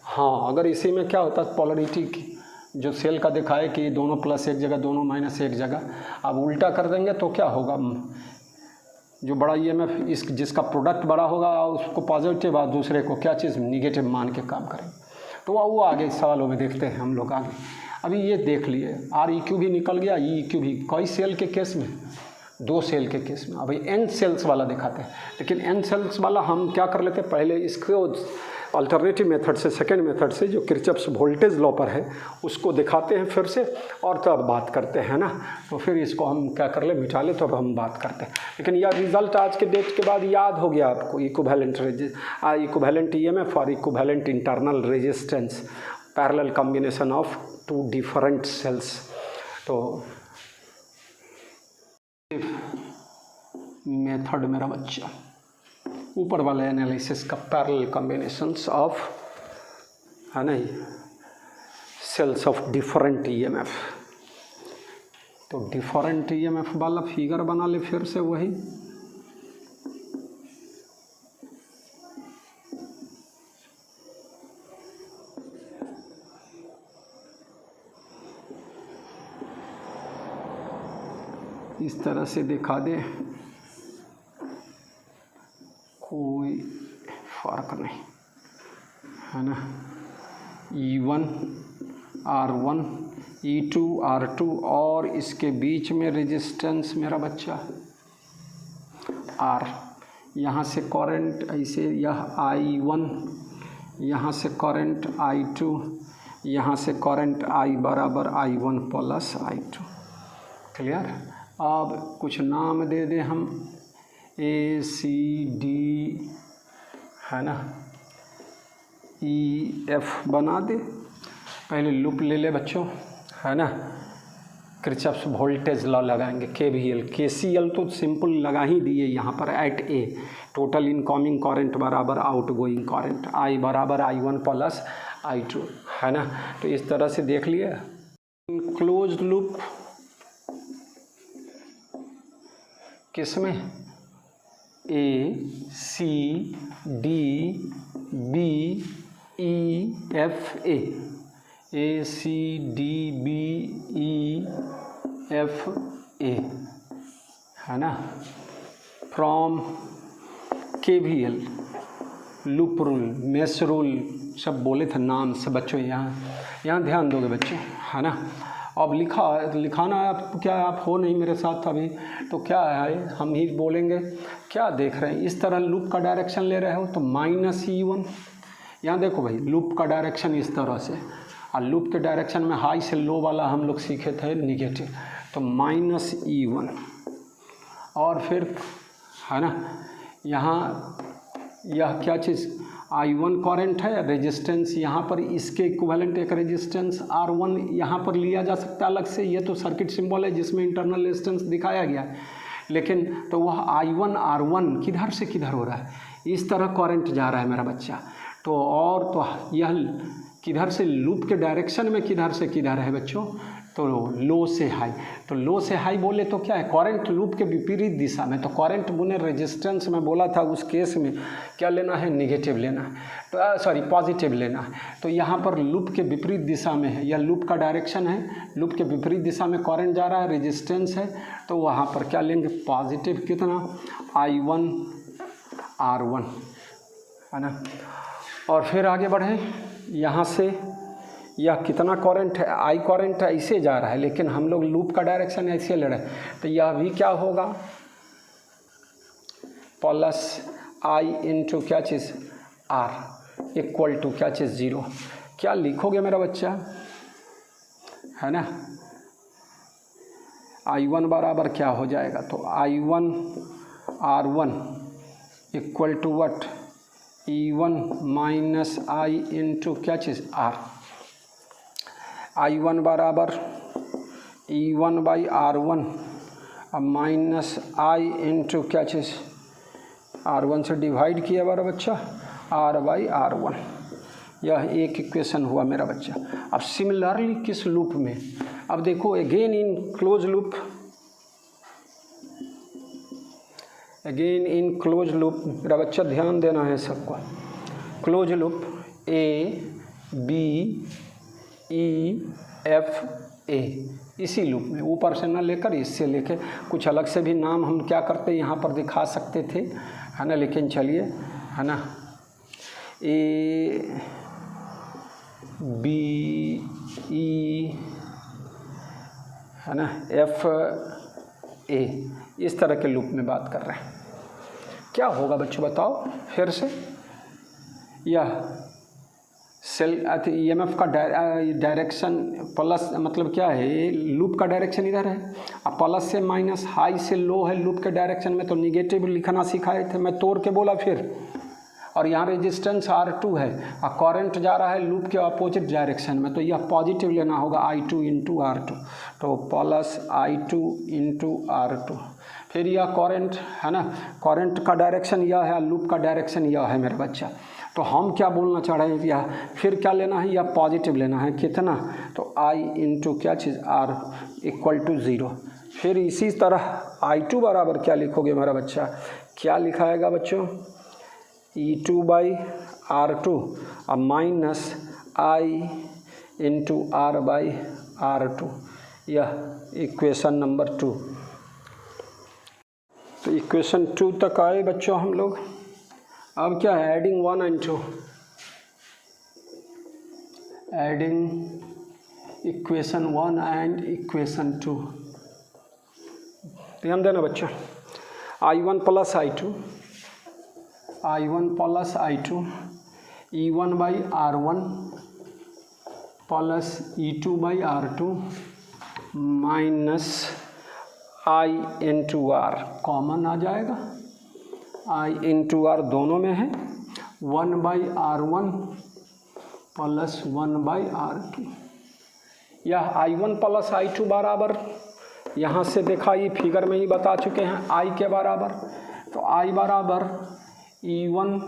A: हाँ, अगर इसी में क्या होता है, पोलरिटी की जो सेल का दिखा है कि दोनों प्लस एक जगह, दोनों माइनस एक जगह, अब उल्टा कर देंगे तो क्या होगा? जो बड़ा EMF इस जिसका प्रोडक्ट बड़ा होगा उसको पॉजिटिव और दूसरे को क्या चीज़ निगेटिव मान के काम करेंगे। तो वो आगे सवालों में देखते हैं हम लोग आगे। अभी ये देख लिए REQ भी निकल गया, EEQ भी। कई सेल के केस में, 2 सेल के केस में। अभी N सेल्स वाला दिखाते हैं, लेकिन N सेल्स वाला हम क्या कर लेते हैं, पहले इसको अल्टरनेटिव मेथड से, सेकेंड मेथड से जो किरचॉफ्स वोल्टेज लॉ पर है उसको दिखाते हैं फिर से, और तब बात करते हैं ना। तो फिर इसको हम क्या कर ले, मिटा ले, तो अब हम बात करते हैं। लेकिन यह रिजल्ट आज के डेट के बाद याद हो गया आपको। इक्विवेलेंट EMF और equivalent internal resistance, parallel combination of 2 different cells. तो मेथड मेरा बच्चा ऊपर वाले एनालिसिस का पैरेलल कॉम्बिनेशंस ऑफ, है ना, सेल्स ऑफ डिफरेंट EMF। तो डिफरेंट EMF वाला फिगर बना ले फिर से वही। इस तरह से दिखा दे, कोई फर्क नहीं है ना। E1 R1 E2 R2 और इसके बीच में रेजिस्टेंस मेरा बच्चा R। यहाँ से करंट ऐसे, यह I1, यहाँ से करंट I2, यहाँ से करंट I बराबर I1 प्लस I2। क्लियर। अब कुछ नाम दे दे हम, ACD है ना, EF बना दे। पहले लूप ले ले बच्चों, है ना। किरचॉफ्स वोल्टेज लॉ लगाएंगे, KVL, KCL तो सिंपल लगा ही दिए यहाँ पर। एट ए टोटल इनकमिंग करंट बराबर आउट गोइंग करंट, I बराबर I1 प्लस I2 है ना। तो इस तरह से देख लिए। क्लोज्ड लूप किसमें, ACDBEFA, ACDBEFA है ना। From KVL, loop rule, mesh rule, सब बोले थे नाम से बच्चों। यहाँ ध्यान दोगे बच्चे, है ना। अब लिखाना आप क्या, आप हो नहीं मेरे साथ अभी, तो क्या है हम ही बोलेंगे। क्या देख रहे हैं, इस तरह लूप का डायरेक्शन ले रहे हो तो -E1। यहाँ देखो भाई, लूप का डायरेक्शन इस तरह से, और लूप के डायरेक्शन में हाई से लो वाला हम लोग सीखे थे निगेटिव, तो -E1। और फिर है ना, यहाँ यह क्या चीज़ I1 करंट है, रेजिस्टेंस यहाँ पर इसके इक्विवेलेंट एक रेजिस्टेंस R1 यहाँ पर लिया जा सकता है अलग से। ये तो सर्किट सिंबल है जिसमें इंटरनल रेजिस्टेंस दिखाया गया है, लेकिन तो वह I1 R1 किधर से किधर हो रहा है, इस तरह करंट जा रहा है मेरा बच्चा। तो और तो यह किधर से, लूप के डायरेक्शन में किधर से किधर है बच्चों, तो लो से हाई। तो लो से हाई बोले तो क्या है, करंट लूप के विपरीत दिशा में। तो करंट बुने रेजिस्टेंस में बोला था, उस केस में क्या लेना है, निगेटिव लेना है, तो सॉरी पॉजिटिव लेना है। तो यहाँ पर लूप के विपरीत दिशा में है, यह लूप का डायरेक्शन है, लूप के विपरीत दिशा में करंट जा रहा है, रेजिस्टेंस है, तो वहाँ पर क्या लेंगे, पॉजिटिव। कितना, I1 R1 है ना। और फिर आगे बढ़े, यहाँ से यह कितना करंट है, I करंट ऐसे जा रहा है, लेकिन हम लोग लूप का डायरेक्शन ऐसे ले रहे हैं, तो यह भी क्या होगा, प्लस I इंटू क्या चीज़ R इक्वल टू क्या चीज़ 0। क्या लिखोगे मेरा बच्चा, है ना। I1 बराबर क्या हो जाएगा, तो I1 R1 equal to what, E1 minus I into क्या चीज़ R। I1 बराबर E1 बाई R1 अब माइनस I इंटू क्या चीज़ R1 से डिवाइड किया मेरा बच्चा, R बाई R1। यह एक इक्वेशन हुआ मेरा बच्चा। अब सिमिलरली किस लूप में, अब देखो again in close loop, again in close loop मेरा बच्चा, ध्यान देना है सबको। क्लोज लूप ABEFA, इसी लूप में ऊपर से ना लेकर इससे लेकर कुछ अलग से भी नाम हम क्या करते यहाँ पर दिखा सकते थे, है ना, लेकिन चलिए, है ना, ABE है ना, FA, इस तरह के लूप में बात कर रहे हैं। क्या होगा बच्चों बताओ फिर से, यह सेल EMF का डायरेक्शन प्लस, मतलब क्या है, लूप का डायरेक्शन इधर है, अब प्लस से माइनस, हाई से लो है लूप के डायरेक्शन में, तो निगेटिव लिखना सिखाए थे, मैं तोड़ के बोला फिर। और यहाँ रेजिस्टेंस R2 है और करंट जा रहा है लूप के अपोजिट डायरेक्शन में, तो यह पॉजिटिव लेना होगा, I2 इंटू R2, तो प्लस I2 इंटू R2। फिर यह करंट है ना, करंट का डायरेक्शन यह है, लूप का डायरेक्शन यह है मेरा बच्चा। तो हम क्या बोलना चाह रहे हैं, यह फिर क्या लेना है, यह पॉजिटिव लेना है, कितना, तो I इंटू क्या चीज़ R इक्वल टू 0। फिर इसी तरह I2 बराबर क्या लिखोगे मेरा बच्चा, क्या लिखाएगा बच्चों, E2 बाई R2 अब minus I into R by R2, यह इक्वेशन नंबर 2। तो इक्वेशन 2 तक आए बच्चों हम लोग। अब क्या है, adding 1 and 2, adding equation 1 and equation 2। ध्यान देना बच्चों, I1 plus I2 E1 by R1 plus E2 by R2 minus I into R common आ जाएगा, I इंटू R दोनों में है, 1 by R1 plus 1 by R2। यह I1 प्लस I2 बराबर, यहाँ से देखा ये फिगर में ही बता चुके हैं, I के बराबर, तो I बराबर E1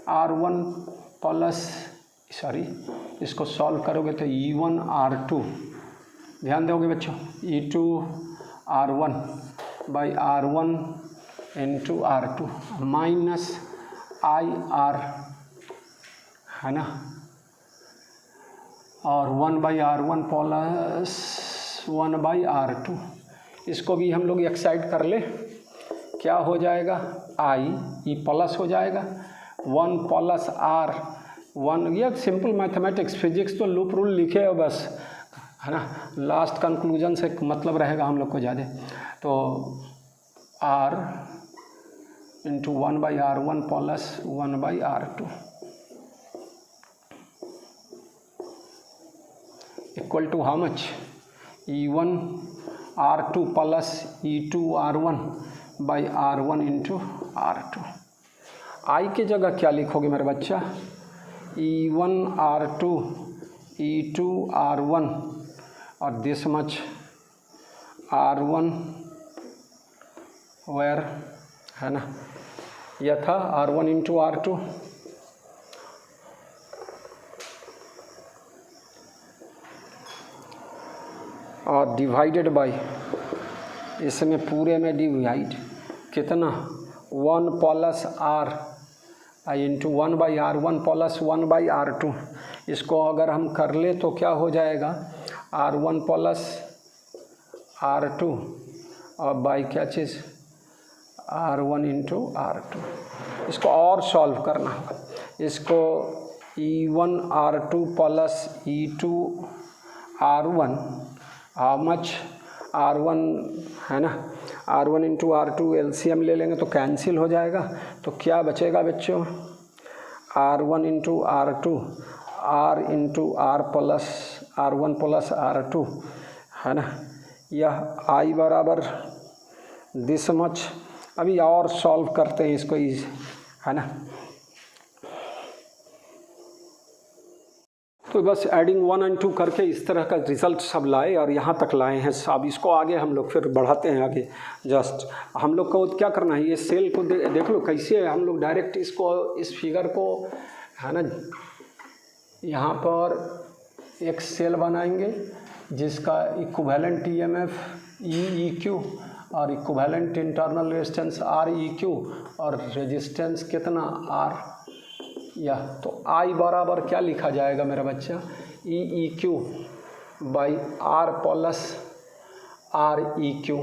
A: R1 प्लस, सॉरी इसको सॉल्व करोगे तो E1 R2, ध्यान दोगे बच्चों, E2 R1 by R1 into R2 minus IR, है ना, और 1 by R1 plus 1 by R2। इसको भी हम लोग एक साइड कर ले, क्या हो जाएगा, I प्लस हो जाएगा 1 प्लस R1। ये सिंपल मैथमेटिक्स, फिजिक्स तो लूप रूल लिखे हो बस, है ना, लास्ट कंक्लूजन से मतलब रहेगा हम लोग को ज़्यादा। तो R into 1 by R1 plus 1 by R2 equal to how much, E1 R2 plus E2 R1 by R1 into R2। I की जगह क्या लिखोगे मेरे बच्चा, E1 R2 E2 R1 और दिस मच R1 वेयर, है ना, यह था R1 इंटू R2 और डिवाइडेड बाई, इसमें पूरे में डिवाइड कितना, 1 plus R into 1 by R1 plus 1 by R2। इसको अगर हम कर ले तो क्या हो जाएगा, R1 प्लस R2 और बाई क्या चीज़, R1 इंटू R2। इसको और सॉल्व करना होगा, इसको E1 R2 plus E2 R1 how much R1, है ना, R1 इंटू R2 LCM ले लेंगे तो कैंसिल हो जाएगा, तो क्या बचेगा बच्चों, R1 into R2 R into R plus R1 plus R2, है ना, यह I बराबर दिस मच। अभी और सॉल्व करते हैं इसको, है ना, तो बस एडिंग 1 एंड 2 करके इस तरह का रिज़ल्ट सब लाए और यहाँ तक लाए हैं। अब इसको आगे हम लोग फिर बढ़ाते हैं आगे। जस्ट हम लोग को क्या करना है, ये सेल को देख लो कैसे हम लोग डायरेक्ट इसको, इस फिगर को, है ना, यहाँ पर एक सेल बनाएंगे जिसका इक्विवेलेंट EMF EEQ और इक्विवेलेंट इंटरनल रेजिस्टेंस REQ और रेजिस्टेंस कितना R, या तो I बराबर क्या लिखा जाएगा मेरा बच्चा, EEQ by R plus REQ।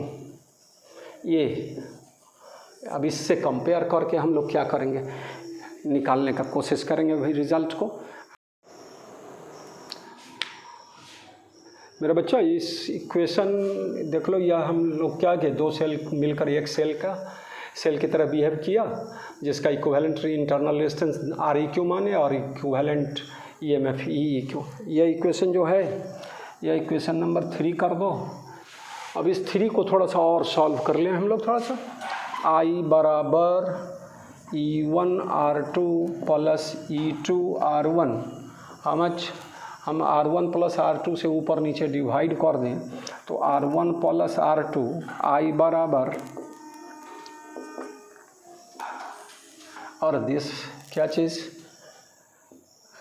A: ये अब इससे कंपेयर करके हम लोग क्या करेंगे, निकालने का कोशिश करेंगे भाई रिज़ल्ट को। मेरा बच्चा इस इक्वेशन देख लो, यह हम लोग क्या किए, दो सेल मिलकर एक सेल की तरह बिहेव किया जिसका इक्विवेलेंट इंटरनल रेजिस्टेंस REQ माने और इक्विवेलेंट EMF EEQ। यह इक्वेशन जो है, यह इक्वेशन नंबर 3 कर दो। अब इस 3 को थोड़ा सा और सॉल्व कर लें हम लोग थोड़ा सा। I बराबर E1 R2 plus E2 R1, how much, हम R1 प्लस R2 से ऊपर नीचे डिवाइड कर दें तो R1 प्लस R2 I बराबर, और दिस क्या चीज़,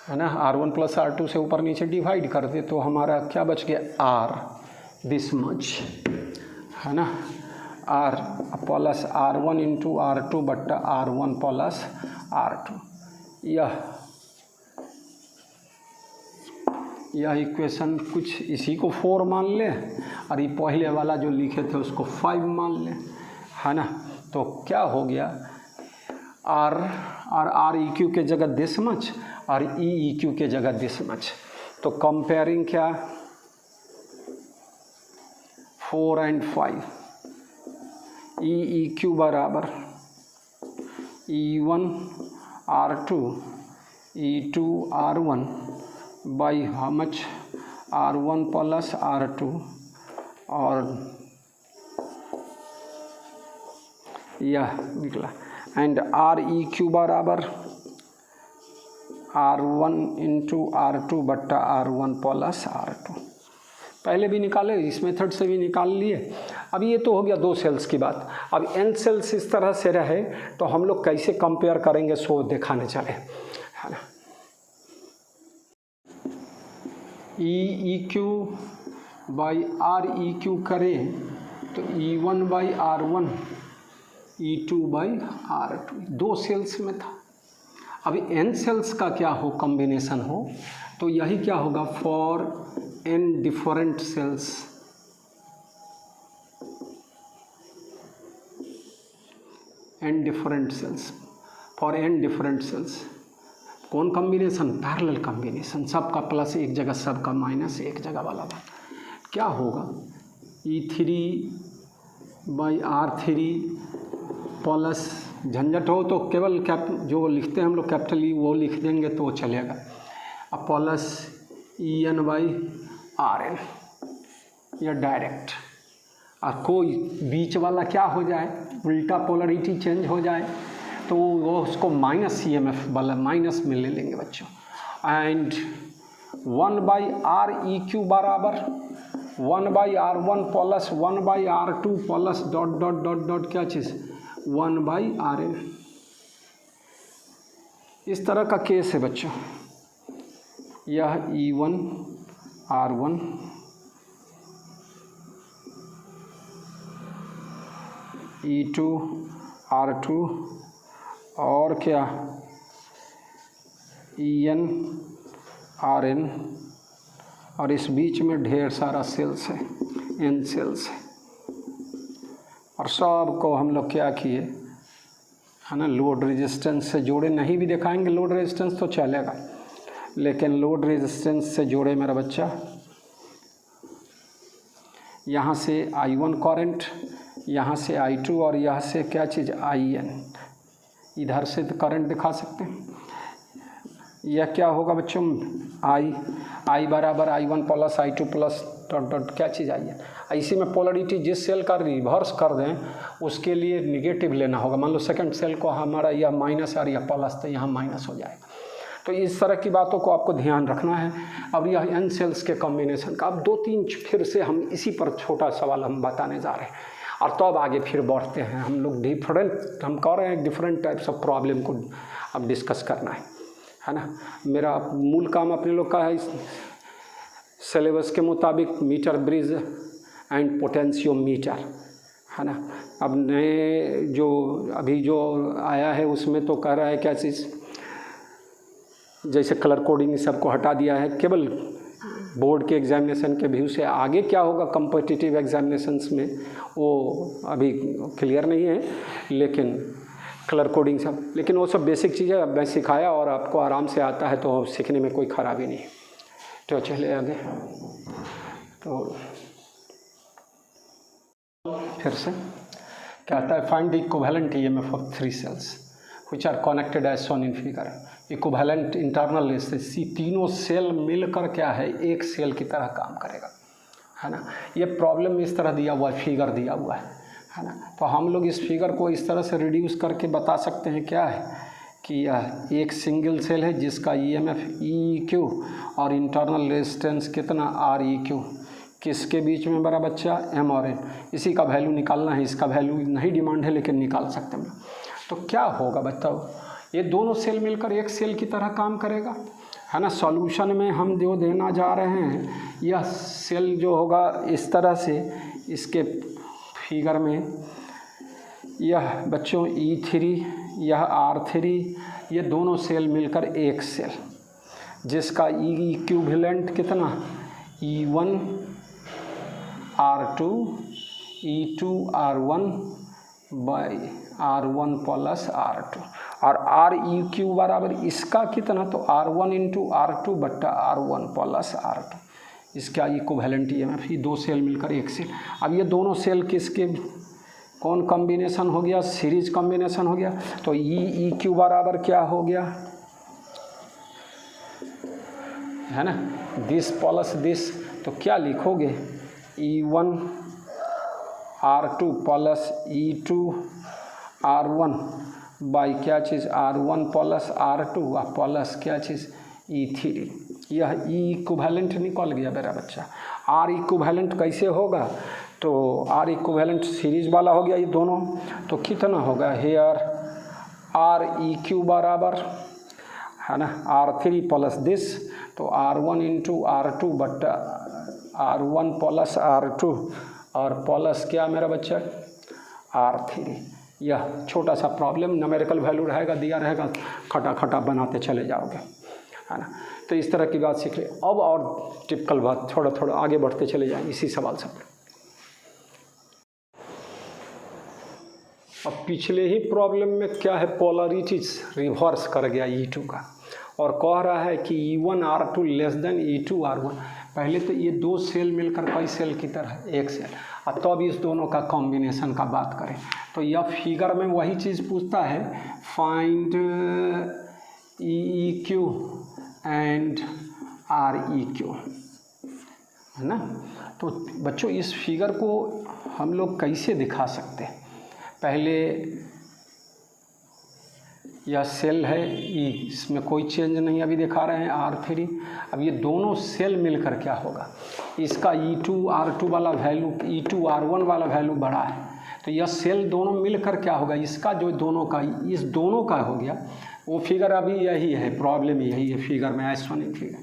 A: है ना, R1 प्लस R2 से ऊपर नीचे डिवाइड कर दे तो हमारा क्या बच गया, R दिस मच, है ना, R plus R1 into R2 बट्टा R1 प्लस R2। यह इक्वेशन कुछ इसी को 4 मान ले और ये पहले वाला जो लिखे थे उसको 5 मान ले, है ना। तो क्या हो गया, आर और आर ई क्यू के जगह दिस मच और ई क्यू के जगह दिस मच। तो कंपेयरिंग क्या, 4 and 5, ई क्यू बराबर E1 R2 E2 R1 by how much R1 plus R2, और यह निकला। एंड आर ई क्यू बराबर R1 इंटू R2 बट्टा R1 प्लस R2। पहले भी निकाले, इस मेथड से भी निकाल लिए। अब ये तो हो गया 2 सेल्स की बात। अब n सेल्स इस तरह से रहे तो हम लोग कैसे कंपेयर करेंगे, सो दिखाने चले, है ना। E Q by R E Q करें तो E1 by R1 E2 by R2, 2 sales में था। अभी n सेल्स का क्या हो, कॉम्बिनेशन हो, तो यही क्या होगा, for n different cells, n different cells, for n different cells. कौन कॉम्बिनेशन, पैरेलल कॉम्बिनेशन, सबका प्लस एक जगह सबका माइनस एक जगह वाला बात। क्या होगा, E3 बाई R3 प्लस, झंझट हो तो केवल जो लिखते हैं हम लोग कैपिटल ई वो लिख देंगे तो वो चलेगा, अब प्लस EN बाई RN, या डायरेक्ट। और कोई बीच वाला क्या हो जाए, उल्टा पोलरिटी चेंज हो जाए तो वो उसको माइनस EMF वाला माइनस में ले लेंगे बच्चों। And 1 by R E Q बराबर 1 by R1 plus 1 by R2 plus dot dot dot dot क्या चीज़ 1 बाई RN। इस तरह का केस है बच्चों। यह E1 R1 E2 R2 और क्या EN RN, और इस बीच में ढेर सारा सेल्स है, N सेल्स है। और सब को हम लोग क्या किए, है ना, लोड रेजिस्टेंस से जोड़े। नहीं भी दिखाएंगे लोड रेजिस्टेंस तो चलेगा, लेकिन लोड रेजिस्टेंस से जोड़े मेरा बच्चा। यहाँ से I1 करंट, यहाँ से I2 और यहाँ से क्या चीज़ IN। इधर से तो करंट दिखा सकते हैं। यह क्या होगा बच्चों, I बराबर I1 plus I2 plus dot dot क्या चीज़ IN। इसी में पोलरिटी जिस सेल का रिवर्स कर दें उसके लिए निगेटिव लेना होगा। मान लो सेकंड सेल को हमारा यह माइनस और यह प्लस, तो यहाँ माइनस हो जाएगा। तो इस तरह की बातों को आपको ध्यान रखना है। अब यह n सेल्स के कॉम्बिनेशन का अब 2-3 फिर से हम इसी पर छोटा सवाल हम बताने जा रहे हैं, और तब तो आगे फिर बढ़ते हैं हम लोग। हम कह रहे हैं डिफरेंट टाइप्स ऑफ प्रॉब्लम को अब डिस्कस करना है ना। मेरा मूल काम अपने लोग का है सिलेबस के मुताबिक मीटर ब्रिज एंड पोटेंशियोमीटर, है ना। अब नए जो अभी जो आया है उसमें तो कह रहा है क्या चीज़, जैसे कलर कोडिंग सबको हटा दिया है, केवल बोर्ड के एग्जामिनेशन के व्यू से। आगे क्या होगा कॉम्पिटिटिव एग्जामिनेशंस में वो अभी क्लियर नहीं है, लेकिन कलर कोडिंग सब, लेकिन वो सब बेसिक चीज़ें मैं सिखाया और आपको आराम से आता है तो सीखने में कोई ख़राबी नहीं। तो चले आगे, तो फिर से कहता है find the equivalent EMF of 3 cells which are connected as shown in figure। Equivalent internal resistance, तीनों सेल मिलकर क्या है एक सेल की तरह काम करेगा, है ना। ये प्रॉब्लम इस तरह दिया हुआ है, फिगर दिया हुआ है ना। तो हम लोग इस फिगर को इस तरह से रिड्यूस करके बता सकते हैं क्या है कि यह एक सिंगल सेल है जिसका EMF EQ और इंटरनल रेजिस्टेंस कितना REQ, किसके बीच में बड़ा बच्चा M और N। इसी का वैल्यू निकालना है, इसका वैल्यू नहीं डिमांड है लेकिन निकाल सकते हैं। तो क्या होगा बताओ, ये दोनों सेल मिलकर एक सेल की तरह काम करेगा, है ना। सॉल्यूशन में हम जो देना जा रहे हैं, यह सेल जो होगा इस तरह से, इसके फिगर में यह बच्चों E3 यह R3, ये दोनों सेल मिलकर एक सेल जिसका इक्विवेलेंट कितना E1 R2 E2 R1 by R1 plus R2 और REQ बराबर इसका कितना, तो R1 इंटू R2 बट्टा R1 प्लस R2, इसका इक्विवेलेंट EMF, ये दो सेल मिलकर एक सेल। अब ये दोनों सेल किसके कौन कॉम्बिनेशन हो गया, सीरीज कॉम्बिनेशन हो गया। तो EEQ बराबर क्या हो गया, है ना, दिस प्लस दिस, तो क्या लिखोगे, E1 R2 plus E2 R1 by क्या चीज़ R1 प्लस R2 और प्लस क्या चीज़ E3। यह E इक्विवेलेंट निकल गया मेरा बच्चा। R इक्विवेलेंट कैसे होगा, तो R इक्विवेलेंट सीरीज वाला हो गया ये दोनों, तो कितना होगा हेयर REQ बराबर, है ना, R3 प्लस दिस, तो R1 इंटू R2 बट्टा R1 प्लस R2 और प्लस क्या मेरा बच्चा R3। यह छोटा सा प्रॉब्लम, न्यूमेरिकल वैल्यू रहेगा, दिया रहेगा, खटा खटा बनाते चले जाओगे, है ना। तो इस तरह की बात सीख ले। अब और टिपिकल बात, थोड़ा थोड़ा आगे बढ़ते चले जाएं इसी सवाल से। अब पिछले ही प्रॉब्लम में क्या है, पोलरिटीज रिवर्स कर गया E2 का और कह रहा है कि E1 R2 less than E2 R1। पहले तो ये दो सेल मिलकर कई सेल की तरह एक सेल, और तब तो इस दोनों का कॉम्बिनेशन का बात करें तो यह फिगर में वही चीज़ पूछता है, फाइंड EEQ एंड REQ, है ना। तो बच्चों इस फिगर को हम लोग कैसे दिखा सकते हैं, पहले यह सेल है E, इसमें कोई चेंज नहीं अभी दिखा रहे हैं R3। अब ये दोनों सेल मिलकर क्या होगा, इसका E2 R2 वाला वैल्यू, E2 R1 वाला वैल्यू बड़ा है, तो यह सेल दोनों मिलकर क्या होगा, इसका जो दोनों का इस दोनों का हो गया, वो फिगर अभी यही है, प्रॉब्लम यही है फिगर में, एस्टोनिक फिगर।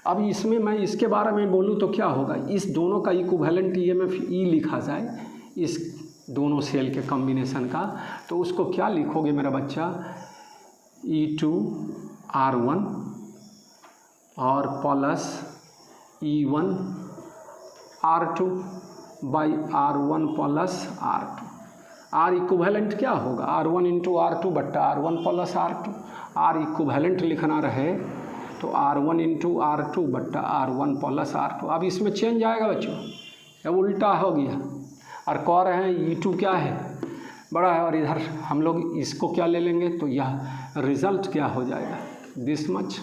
A: अब इसमें मैं इसके बारे में बोलूँ तो क्या होगा, इस दोनों का इक्विवेलेंट EMF E लिखा जाए, इस दोनों सेल के कॉम्बिनेशन का, तो उसको क्या लिखोगे मेरा बच्चा, E2 R1 और plus E1 R2 by R1 plus R2। R equivalent क्या होगा, R1 इंटू R2 बट्टा R1 plus R2। R equivalent लिखना रहे तो R1 इंटू R2 बट्टा R1 प्लस R2। अब इसमें चेंज आएगा बच्चों, अब उल्टा हो गया, और कह रहे हैं E2 क्या है, बड़ा है, और इधर हम लोग इसको क्या ले लेंगे, तो यह रिजल्ट क्या हो जाएगा, दिस मच।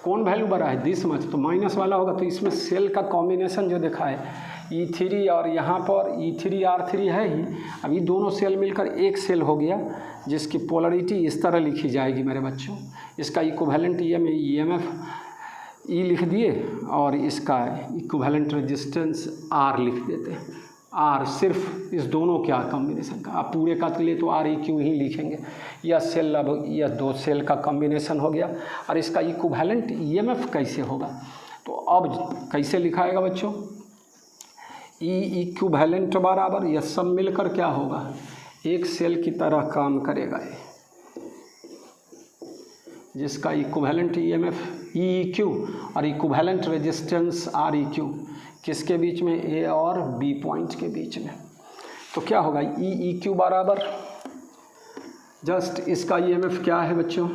A: कौन वैल्यू बड़ा है, दिस मच, तो माइनस वाला होगा, तो इसमें सेल का कॉम्बिनेशन जो देखा है E3 और यहाँ पर E3 R3 है ही। अब ये दोनों सेल मिलकर एक सेल हो गया, जिसकी पोलरिटी इस तरह लिखी जाएगी मेरे बच्चों, इसका इक्विवेलेंट EMF E लिख दिए और इसका इक्विवेलेंट रेजिस्टेंस R लिख देते हैं। R सिर्फ इस दोनों क्या कॉम्बिनेशन का, आप पूरे का लिए तो REQ ही लिखेंगे। यह सेल, अब यह दो सेल का कॉम्बिनेशन हो गया, और इसका इक्विवेलेंट EMF कैसे होगा, तो अब कैसे लिखाएगा बच्चों, E इक्विवेलेंट बराबर यह सब मिलकर क्या होगा, एक सेल की तरह काम करेगा ये, जिसका इक्विवेलेंट EMF EEQ और इक्विवेलेंट रेजिस्टेंस REQ किसके बीच में, A और B पॉइंट के बीच में। तो क्या होगा, EEQ बराबर जस्ट इसका EMF क्या है बच्चों,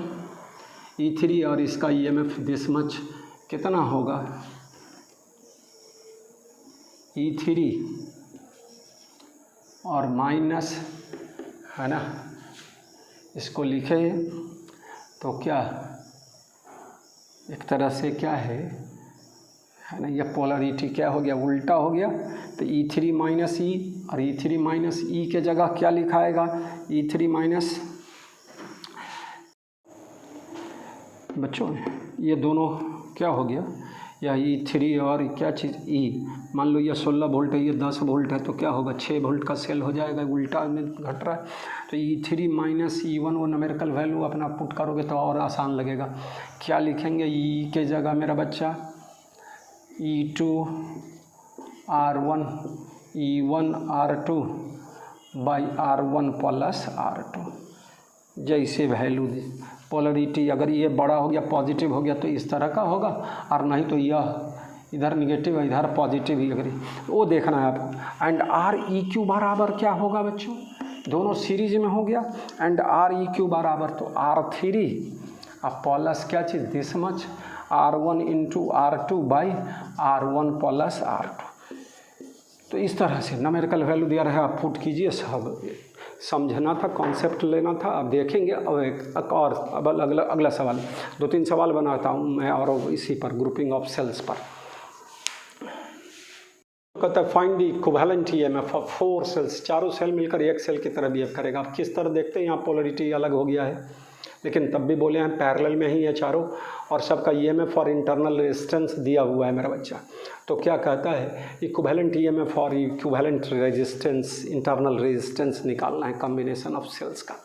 A: E3 और इसका EMF दिस मच, कितना होगा E3 और माइनस, है ना, इसको लिखे तो क्या एक तरह से क्या है ना, यह पोलरिटी क्या हो गया, उल्टा हो गया, तो E3 माइनस E और E3 माइनस E के जगह क्या लिखाएगा, E3 माइनस, बच्चों ये दोनों क्या हो गया, यह E3 और क्या चीज़ E, मान लो यह 16 वोल्ट है, ये 10 वोल्ट है, तो क्या होगा 6 वोल्ट का सेल हो जाएगा, उल्टा में घट रहा है, तो E3 माइनस E1 वो न्यूमेरिकल वैल्यू अपना पुट करोगे तो और आसान लगेगा। क्या लिखेंगे, E के जगह मेरा बच्चा E2 R1 E1 R2 by R1 plus R2। जैसे वैल्यू पोलरिटी अगर ये बड़ा हो गया, पॉजिटिव हो गया, तो इस तरह का होगा, और नहीं तो यह इधर निगेटिव है, इधर पॉजिटिव ही, अगर वो देखना है आपको। एंड REQ बराबर क्या होगा बच्चों, दोनों सीरीज में हो गया एंड आर ई क्यू बराबर तो R3 अब प्लस क्या चीज़ this much R1 into R2 by R1 plus R2। तो इस तरह से न्यूमेरिकल वैल्यू दिया रहा है, आप पुट कीजिए। सब समझना था, कॉन्सेप्ट लेना था। अब देखेंगे अब एक और अब अगला सवाल, 2-3 सवाल बनाता हूँ मैं और इसी पर ग्रुपिंग ऑफ सेल्स पर। कहता है find the equivalent EMF of 4 cells, चारों सेल मिलकर एक सेल की तरह बिहेव करेगा। आप किस तरह देखते हैं, यहाँ पोलरिटी अलग हो गया है, लेकिन तब भी बोले हैं पैरेलल में ही है चारों, और सबका ईएमएफ और इंटरनल रेजिस्टेंस दिया हुआ है मेरा बच्चा। तो क्या कहता है, इक्विवेलेंट ईएमएफ और इक्विवेलेंट रेजिस्टेंस, इंटरनल रेजिस्टेंस निकालना है कॉम्बिनेशन ऑफ सेल्स का।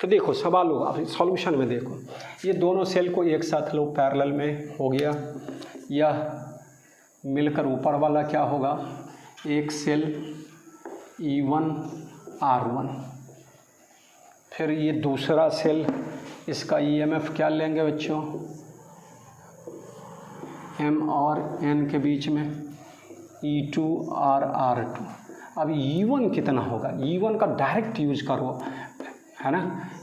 A: तो देखो सवाल होगा, अब सॉल्यूशन में देखो, ये दोनों सेल को एक साथ लो, पैरेलल में हो गया, यह मिलकर ऊपर वाला क्या होगा, एक सेल E1 R1, फिर ये दूसरा सेल, इसका ईएमएफ क्या लेंगे बच्चों, M और N के बीच में E2 और R2। अब E1 कितना होगा, E1 का डायरेक्ट यूज करो, है ना।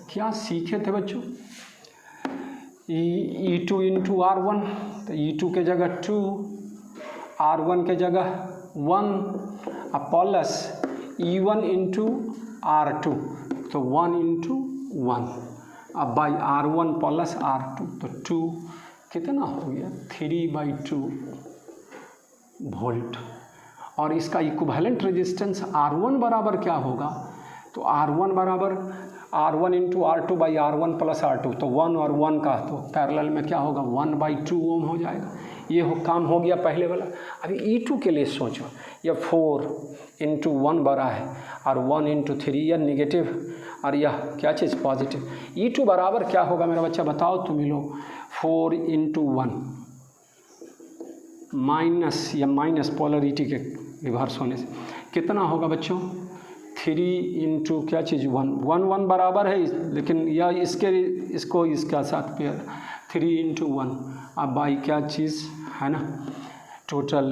A: क्या सीखे थे बच्चों, E2 इंटू R1, तो E2 के जगह 2, R1 के जगह 1, अब प्लस E1 इंटू R2, तो 1 इंटू 1, अब बाई R1 प्लस R2, तो 2 कितना हो गया 3/2 वोल्ट। और इसका इक्विवेलेंट रेजिस्टेंस R1 बराबर क्या होगा, तो R1 बराबर R1 into R2 by R1 plus R2, तो 1 और 1 का तो पैरेलल में क्या होगा 1/2 ओम हो जाएगा। ये काम हो गया पहले वाला। अभी E2 के लिए सोचो, यह 4 इंटू 1 बड़ा है और 1 इंटू 3 यह निगेटिव और यह क्या चीज़ पॉजिटिव। E2 बराबर क्या होगा मेरा बच्चा बताओ तुम ही लोग, 4 इंटू 1 माइनस, या माइनस पोलरिटी के रिवर्स होने से कितना होगा बच्चों, 3 इंटू क्या चीज़ 1 बराबर है, लेकिन यह इसको इसका साथ पेयर 3 इंटू 1, अब बाई क्या चीज़ है ना, टोटल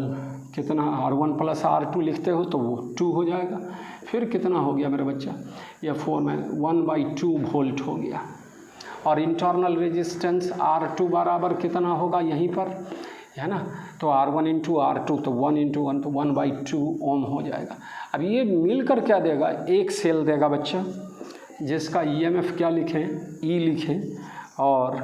A: कितना R1 प्लस R2 लिखते हो तो वो 2 हो जाएगा। फिर कितना हो गया मेरा बच्चा, यह 4 में 1/2 वोल्ट हो गया। और इंटरनल रेजिस्टेंस R2 बराबर कितना होगा यहीं पर, है ना, तो R1 इंटू R2, तो 1 इंटू 1, तो 1/2 ओम हो जाएगा। अब ये मिलकर क्या देगा, एक सेल देगा बच्चा, जिसका ईएमएफ क्या लिखें, E लिखें, और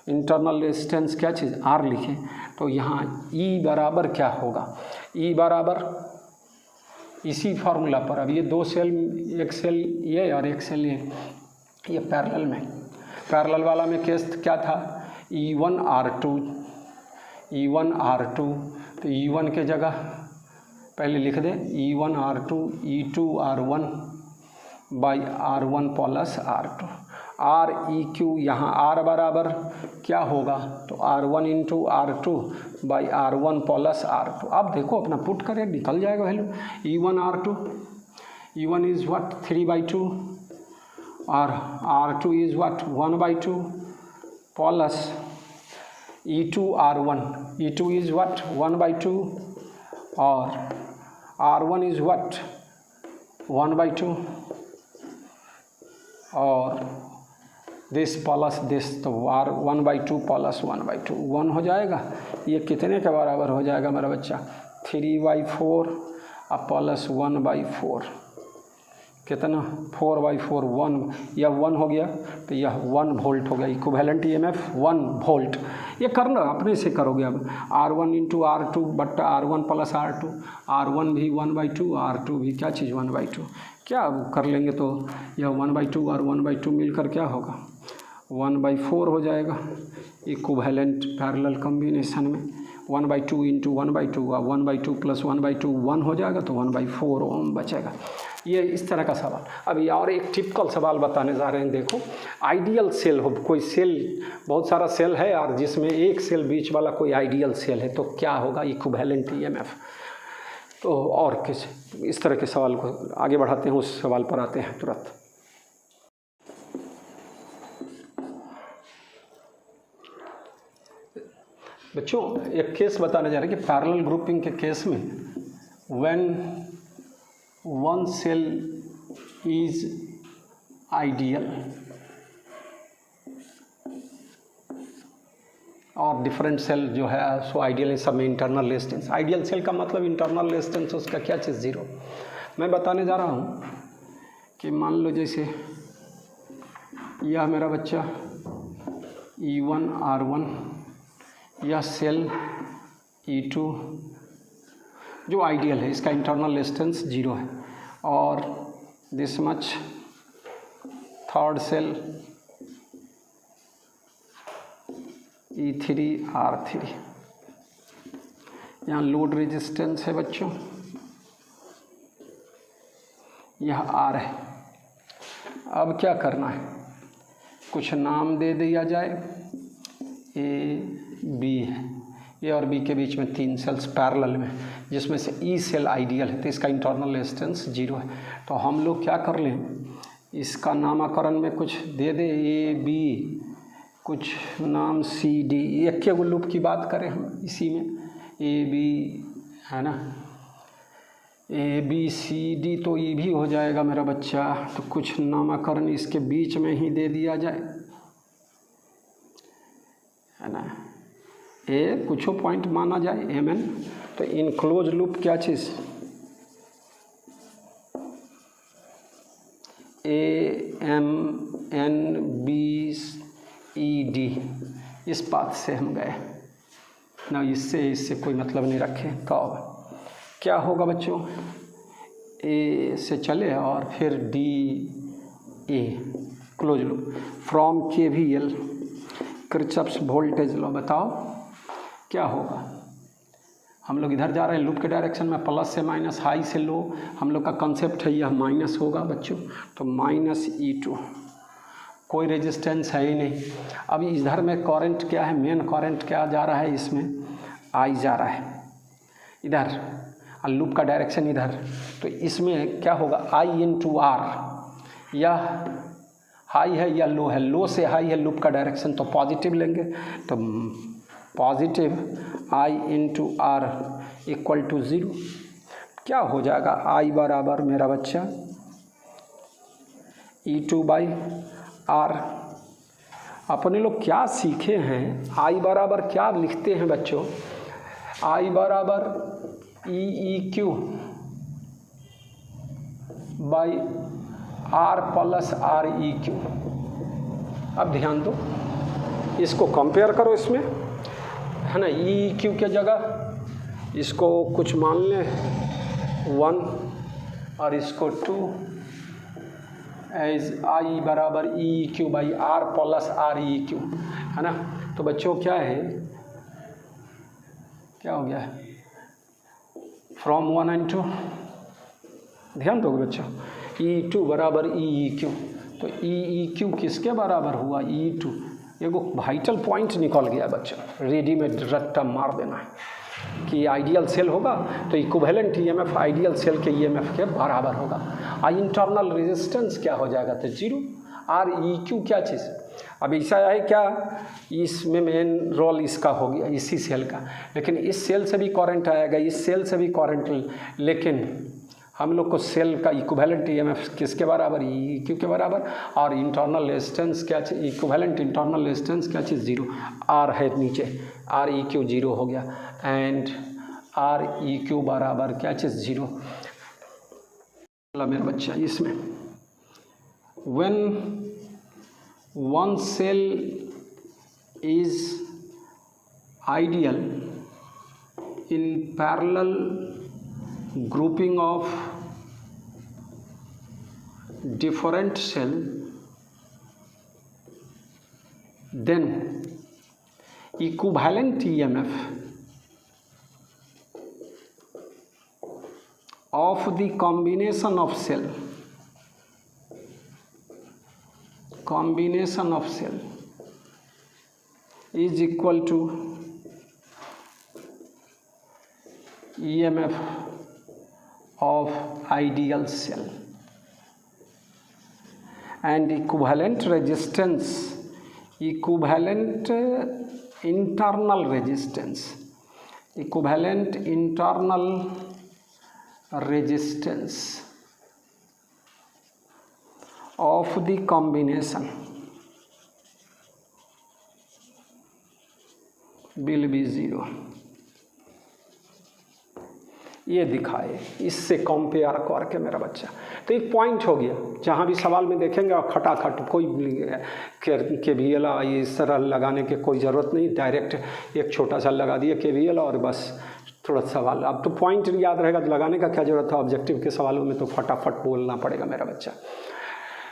A: इंटरनल रेजिस्टेंस क्या चीज़ R लिखें। तो यहाँ E बराबर क्या होगा, E बराबर इसी फार्मूला पर, अब ये दो सेल, एक सेल ये और एक सेल ये पैरेलल में, पैरेलल वाला में केस क्या था, E1 R2, तो E1 के जगह पहले लिख दे E1 R2 E2 R1 by R1 plus R2, REQ यहाँ R बराबर क्या होगा, तो R1 into R2 by R1 plus R2। अब देखो अपना पुट करें, निकल जाएगा value, E1 R2, E1 is what 3/2 और R2 is what 1/2 plus E2 R1, E2 is what 1/2 और R1 इज़ व्हाट 1/2 और दिस प्लस दिस, तो R 1/2 प्लस 1/2 1 हो जाएगा। ये कितने के बराबर हो जाएगा मेरा बच्चा, 3/4 और प्लस 1/4 कितना 4/4 1, यह 1 हो गया तो यह 1 वोल्ट हो गया, इक्विवेलेंट ईएमएफ 1 वोल्ट। ये करना अपने से करोगे। अब R1 इंटू R2 बट्टा R1 प्लस R2, R1 भी 1/2 R2 भी क्या चीज़ 1/2, क्या कर लेंगे तो यह 1/2 और 1/2 मिलकर क्या होगा 1/4 हो जाएगा। इक्विवेलेंट पैरेलल कॉम्बिनेशन में 1/2 इंटू 1/2 और 1/2 प्लस 1/2 1 हो जाएगा, तो 1/4 ओम बचेगा। ये इस तरह का सवाल। अभी और एक टिपिकल सवाल बताने जा रहे हैं। देखो आइडियल सेल हो, कोई सेल, बहुत सारा सेल है और जिसमें एक सेल बीच वाला कोई आइडियल सेल है, तो क्या होगा इक्विवेलेंट ईएमएफ। तो और किस इस तरह के सवाल को आगे बढ़ाते हैं, उस सवाल पर आते हैं तुरंत। बच्चों एक केस बताने जा रहे हैं कि पैरेलल ग्रुपिंग के केस में when one cell is ideal और डिफरेंट सेल जो है सो आइडियल सब में इंटरनल रेजिस्टेंस। आइडियल सेल का मतलब इंटरनल रेजिस्टेंस उसका क्या चीज़ जीरो। मैं बताने जा रहा हूँ कि मान लो जैसे यह मेरा बच्चा E1 R1, यह सेल E2 जो आइडियल है, इसका इंटरनल रेजिस्टेंस जीरो है, और this much third cell E3 R3, यहाँ लोड रेजिस्टेंस है बच्चों, यह R है। अब क्या करना है, कुछ नाम दे दिया जाए, A B है, ए और बी के बीच में 3 सेल्स पैरेलल में, जिसमें से ई सेल आइडियल है, तो इसका इंटरनल रेजिस्टेंस जीरो है। तो हम लोग क्या कर लें, इसका नामकरण में कुछ दे दे, ए बी, कुछ नाम सी डी, एक के लूप की बात करें हम इसी में, ए बी है ना, ए बी सी डी, तो ये भी हो जाएगा मेरा बच्चा। तो कुछ नामकरण इसके बीच में ही दे दिया जाए, है ना, ए कुछ पॉइंट माना जाए एम एन। तो इनक्लोज लूप क्या चीज़, A M N B E D, इस बात से हम गए ना, इससे कोई मतलब नहीं रखे। तो क्या होगा बच्चों, ए से चले और फिर D A close loop from K V L, Kirchhoff's voltage law, बताओ क्या होगा। हम लोग इधर जा रहे हैं लूप के डायरेक्शन में, प्लस से माइनस, हाई से लो, हम लोग का कंसेप्ट है यह माइनस होगा बच्चों। तो माइनस E2, कोई रेजिस्टेंस है ही नहीं। अब इधर में करंट क्या है, मेन करंट क्या जा रहा है, इसमें I जा रहा है इधर, और लूप का डायरेक्शन इधर, तो इसमें क्या होगा, I इंटू R, यह हाई है या लो है, लो से हाई है लूप का डायरेक्शन, तो पॉजिटिव लेंगे, तो positive I into R equal to zero. क्या हो जाएगा, I बराबर मेरा बच्चा E2 बाई R। अपने लोग क्या सीखे हैं, I बराबर क्या लिखते हैं बच्चों, I बराबर EQ by R plus REQ। अब ध्यान दो, इसको कंपेयर करो इसमें, है ना, EQ के जगह इसको कुछ मान लें 1 और इसको 2, एज I बराबर EQ by R plus REQ, है ना। तो बच्चों क्या है, क्या हो गया है, फ्रॉम 1 एंड 2, ध्यान दोगे बच्चों, E2 बराबर EQ, तो EQ किसके बराबर हुआ, E2। एगो वाइटल पॉइंट निकल गया बच्चा, रेडीमेड रट्टा मार देना है कि आइडियल सेल होगा तो इक्विवेलेंट ईएमएफ आइडियल सेल के ईएमएफ के बराबर होगा। इंटरनल रेजिस्टेंस क्या हो जाएगा, तो जीरो। REQ क्या चीज़, अब ऐसा है क्या, इसमें मेन रोल इसका हो गया, इसी सेल का, लेकिन इस सेल से भी करंट आएगा, इस सेल से भी करंट, लेकिन हम लोग को सेल का इक्विवेलेंट ईएमएफ किसके बराबर, EQ के बराबर, और इंटरनल रेजिस्टेंस क्या चीज़, इक्विवेलेंट इंटरनल रेजिस्टेंस क्या चीज़, जीरो। R है नीचे, REQ जीरो हो गया, एंड REQ बराबर क्या चीज़, जीरो। मेरा बच्चा इसमें when one cell is ideal in parallel grouping of different cell, then equivalent EMF of the combination of cell is equal to EMF of ideal cell, and equivalent resistance, equivalent internal resistance, equivalent internal resistance of the combination will be 0, ये दिखाए, इससे कंपेयर करके मेरा बच्चा। तो एक पॉइंट हो गया, जहाँ भी सवाल में देखेंगे और खटाखट कोई KVL इस तरह लगाने की कोई ज़रूरत नहीं, डायरेक्ट एक छोटा सा लगा दिया KVL और बस थोड़ा सवाल। अब तो पॉइंट याद रहेगा, तो लगाने का क्या ज़रूरत था, ऑब्जेक्टिव के सवालों में तो फटाफट बोलना पड़ेगा मेरा बच्चा।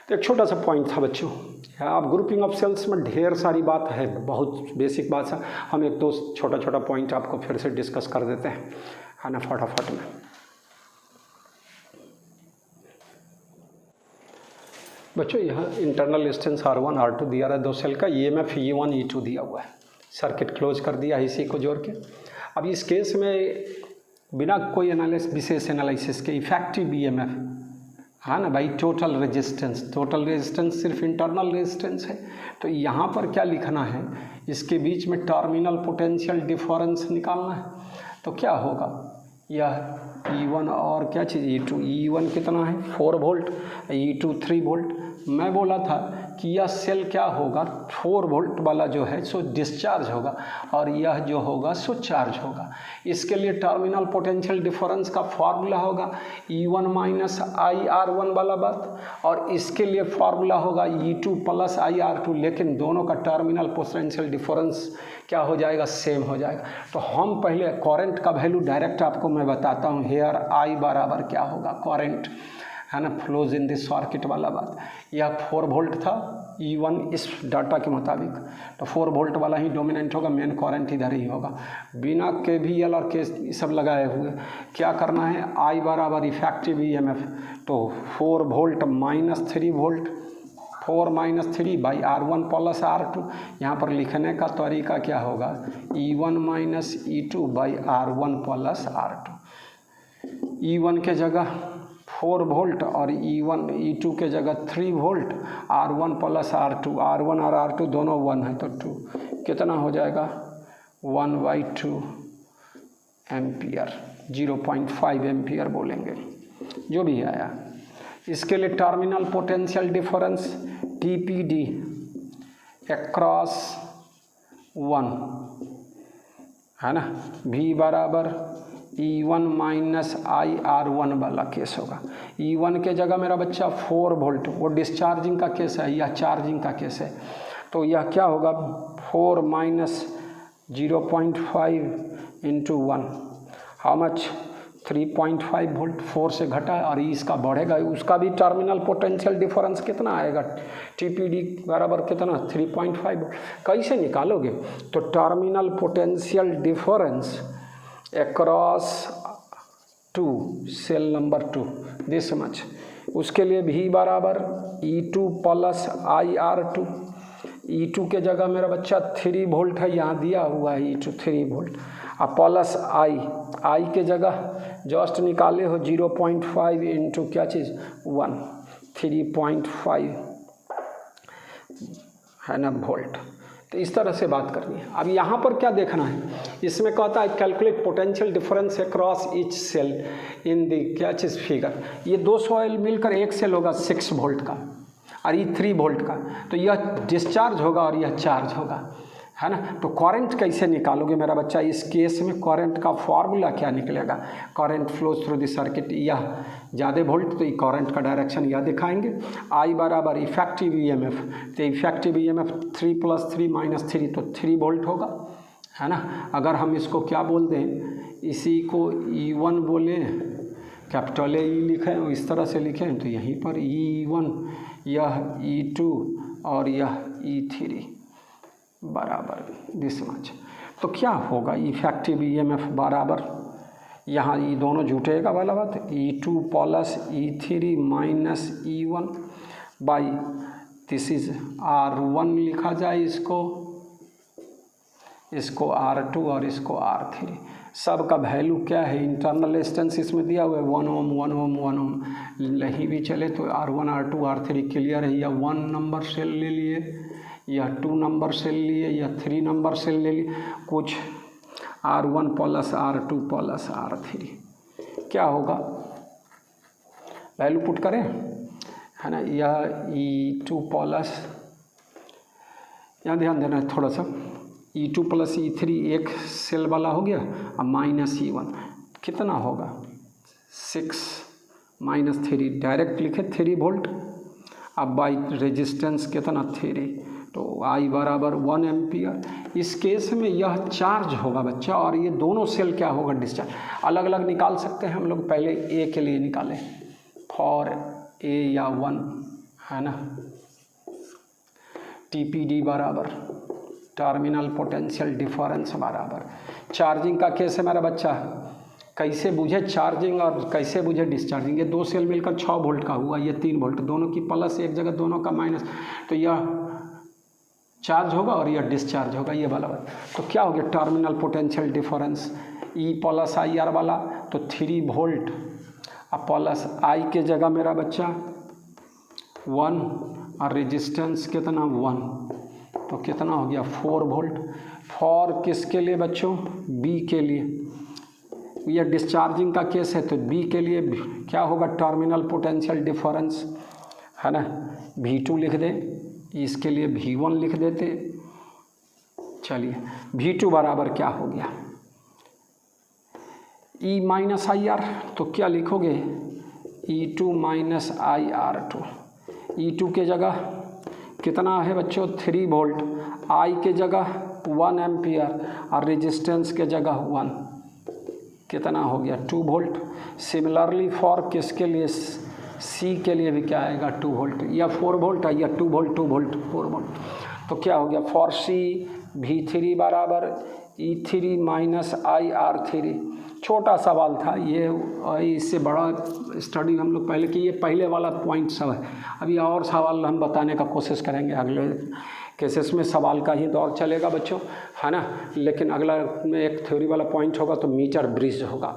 A: तो एक छोटा सा पॉइंट था बच्चों। अब ग्रुपिंग ऑफ सेल्स में ढेर सारी बात है, बहुत बेसिक बात है, हम एक दो छोटा छोटा पॉइंट आपको फिर से डिस्कस कर देते हैं, है ना, फटाफट में। बच्चों यह इंटरनल रेजिस्टेंस R1 R2 दिया रहा है, दो सेल का EMF E1 E2 दिया हुआ है, सर्किट क्लोज कर दिया है इसी को जोड़ के। अब इस केस में बिना कोई विशेष एनालिसिस के इफेक्टिव EMF, हाँ ना भाई, टोटल रेजिस्टेंस सिर्फ इंटरनल रेजिस्टेंस है। तो यहाँ पर क्या लिखना है, इसके बीच में टर्मिनल पोटेंशियल डिफरेंस निकालना है। तो क्या होगा, यह E1 और क्या चीज़ E2, E1 कितना है 4 वोल्ट, E2 3 वोल्ट। मैं बोला था कि यह सेल क्या होगा, 4 वोल्ट वाला जो है सो डिस्चार्ज होगा और यह जो होगा सो चार्ज होगा। इसके लिए टर्मिनल पोटेंशियल डिफरेंस का फार्मूला होगा E1 माइनस IR1 वाला बात, और इसके लिए फार्मूला होगा E2 प्लस IR2, लेकिन दोनों का टर्मिनल पोटेंशियल डिफरेंस क्या हो जाएगा, सेम हो जाएगा। तो हम पहले करंट का वैल्यू डायरेक्ट आपको मैं बताता हूँ। हेयर I बराबर क्या होगा, करंट है ना, फ्लोज इन दिस सर्किट वाला बात। यह 4 वोल्ट था E1 इस डाटा के मुताबिक, तो 4 वोल्ट वाला ही डोमिनेंट होगा, मेन करंट इधर ही होगा, बिना KVL और के सब लगाए हुए। क्या करना है, I बराबर इफेक्टिव EMF, तो 4 volt minus 3 volt, 4 minus 3 by R1 plus R2। यहाँ पर लिखने का तरीका क्या होगा, E1 minus E2 by R1 plus R2। E1 के जगह 4 वोल्ट और E2 के जगह 3 volt, R1 plus R2, R1 और R2 दोनों 1 है तो 2, कितना हो जाएगा 1/2 एम्पियर, 0.5 एम्पियर बोलेंगे, जो भी आया। इसके लिए terminal potential difference TPD across 1 है ना, V बराबर E1 माइनस IR1 वाला केस होगा। E1 के जगह मेरा बच्चा 4 वोल्ट, वो डिस्चार्जिंग का केस है, यह चार्जिंग का केस है, तो यह क्या होगा 4 minus 0.5 into 1, how much 3.5 volt, 4 से घटा और इसका बढ़ेगा, उसका भी टर्मिनल पोटेंशियल डिफरेंस कितना आएगा, TPD बराबर कितना 3.5 वोल्ट। कैसे निकालोगे, तो terminal potential difference across 2 cell number 2 this much, उसके लिए V बराबर E2 प्लस IR2, E2 के जगह मेरा बच्चा 3 वोल्ट है, यहाँ दिया हुआ है E2 3 वोल्ट, और प्लस I के जगह जस्ट निकाले हो 0.5 इंटू क्या चीज़ 1, 3.5 है ना वोल्ट। तो इस तरह से बात करनी है। अब यहाँ पर क्या देखना है, इसमें कहता है calculate potential difference across each cell in the क्या चीज़ फिगर। ये 2 सेल मिलकर एक सेल होगा 6 वोल्ट का और ये 3 वोल्ट का, तो यह डिस्चार्ज होगा और यह चार्ज होगा, है ना। तो करंट कैसे निकालोगे मेरा बच्चा, इस केस में करंट का फार्मूला क्या निकलेगा, current flows through the circuit, यह ज़्यादा वोल्ट तो ये करंट का डायरेक्शन यह दिखाएंगे। I बराबर इफेक्टिव EMF, तो इफेक्टिव EMF 3 + 3 - 3 तो 3 वोल्ट होगा, है ना। अगर हम इसको क्या बोल दें, इसी को E1 बोले, कैपिटल E लिखें, इस तरह से लिखें, तो यहीं पर E1, यह E2 और यह E3 बराबर दिस मच। तो क्या होगा, इफेक्टिव EMF बराबर, यहाँ ये दोनों जुटेगा वाला बात, E2 plus E3 minus E1 by this is R1 लिखा जाए, इसको R2 और इसको R3। सब का वैल्यू क्या है, इंटरनल रेजिस्टेंस इसमें दिया हुआ है 1 ओम 1 ओम 1 ओम, नहीं भी चले तो R1 R2 R3 क्लियर है। या 1 नंबर सेल ले लिए, या 2 नंबर सेल लिए, या 3 नंबर सेल ले लिए, कुछ R1 plus R2 plus R3 क्या होगा, वैल्यू पुट करें, है ना। यह E2 प्लस, यहाँ ध्यान देना है थोड़ा सा, E2 प्लस E3 एक सेल वाला हो गया, अब माइनस E1 कितना होगा 6 माइनस 3, डायरेक्ट लिखे 3 वोल्ट। अब बाई रेजिस्टेंस कितना 3, तो I बराबर 1 एम्पियर। इस केस में यह चार्ज होगा बच्चा, और ये दोनों सेल क्या होगा डिस्चार्ज। अलग अलग निकाल सकते हैं हम लोग, पहले ए के लिए निकालें, फॉर ए या 1 है ना। TPD बराबर टर्मिनल पोटेंशियल डिफरेंस बराबर, चार्जिंग का केस है मेरा बच्चा, कैसे बुझे चार्जिंग और कैसे बुझे डिस्चार्जिंग। ये 2 सेल मिलकर 6 वोल्ट का हुआ, ये 3 वोल्ट, दोनों की प्लस एक जगह दोनों का माइनस, तो यह चार्ज होगा और यह डिस्चार्ज होगा, ये वाला बात। तो क्या हो गया terminal potential difference E plus IR वाला, तो 3 वोल्ट, अब प्लस I के जगह मेरा बच्चा 1 और रेजिस्टेंस कितना 1, तो कितना हो गया 4 वोल्ट। फॉर किसके लिए बच्चों, B के लिए, यह डिस्चार्जिंग का केस है, तो B के लिए क्या होगा टर्मिनल पोटेंशियल डिफरेंस है ना, V2 लिख दे, इसके लिए V1 लिख देते। चलिए V2 बराबर क्या हो गया E माइनस IR, तो क्या लिखोगे E2 माइनस IR2। E2 के जगह कितना है बच्चों 3 वोल्ट, I के जगह 1 एम्पियर और रेजिस्टेंस के जगह 1, कितना हो गया 2 वोल्ट। सिमिलरली फॉर किसके लिए, C के लिए भी क्या आएगा 2 वोल्ट, या 4 वोल्ट है या 2 वोल्ट 2 वोल्ट 4 वोल्ट, तो क्या हो गया फॉर C V3 बराबर E3 माइनस IR3। छोटा सवाल था ये, इससे बड़ा स्टडी हम लोग पहले की, ये पहले वाला पॉइंट सब है। अभी और सवाल हम बताने का कोशिश करेंगे, अगले केसेस में सवाल का ही दौर चलेगा बच्चों, है ना। लेकिन अगला में एक थ्योरी वाला पॉइंट होगा, तो मीटर ब्रिज होगा,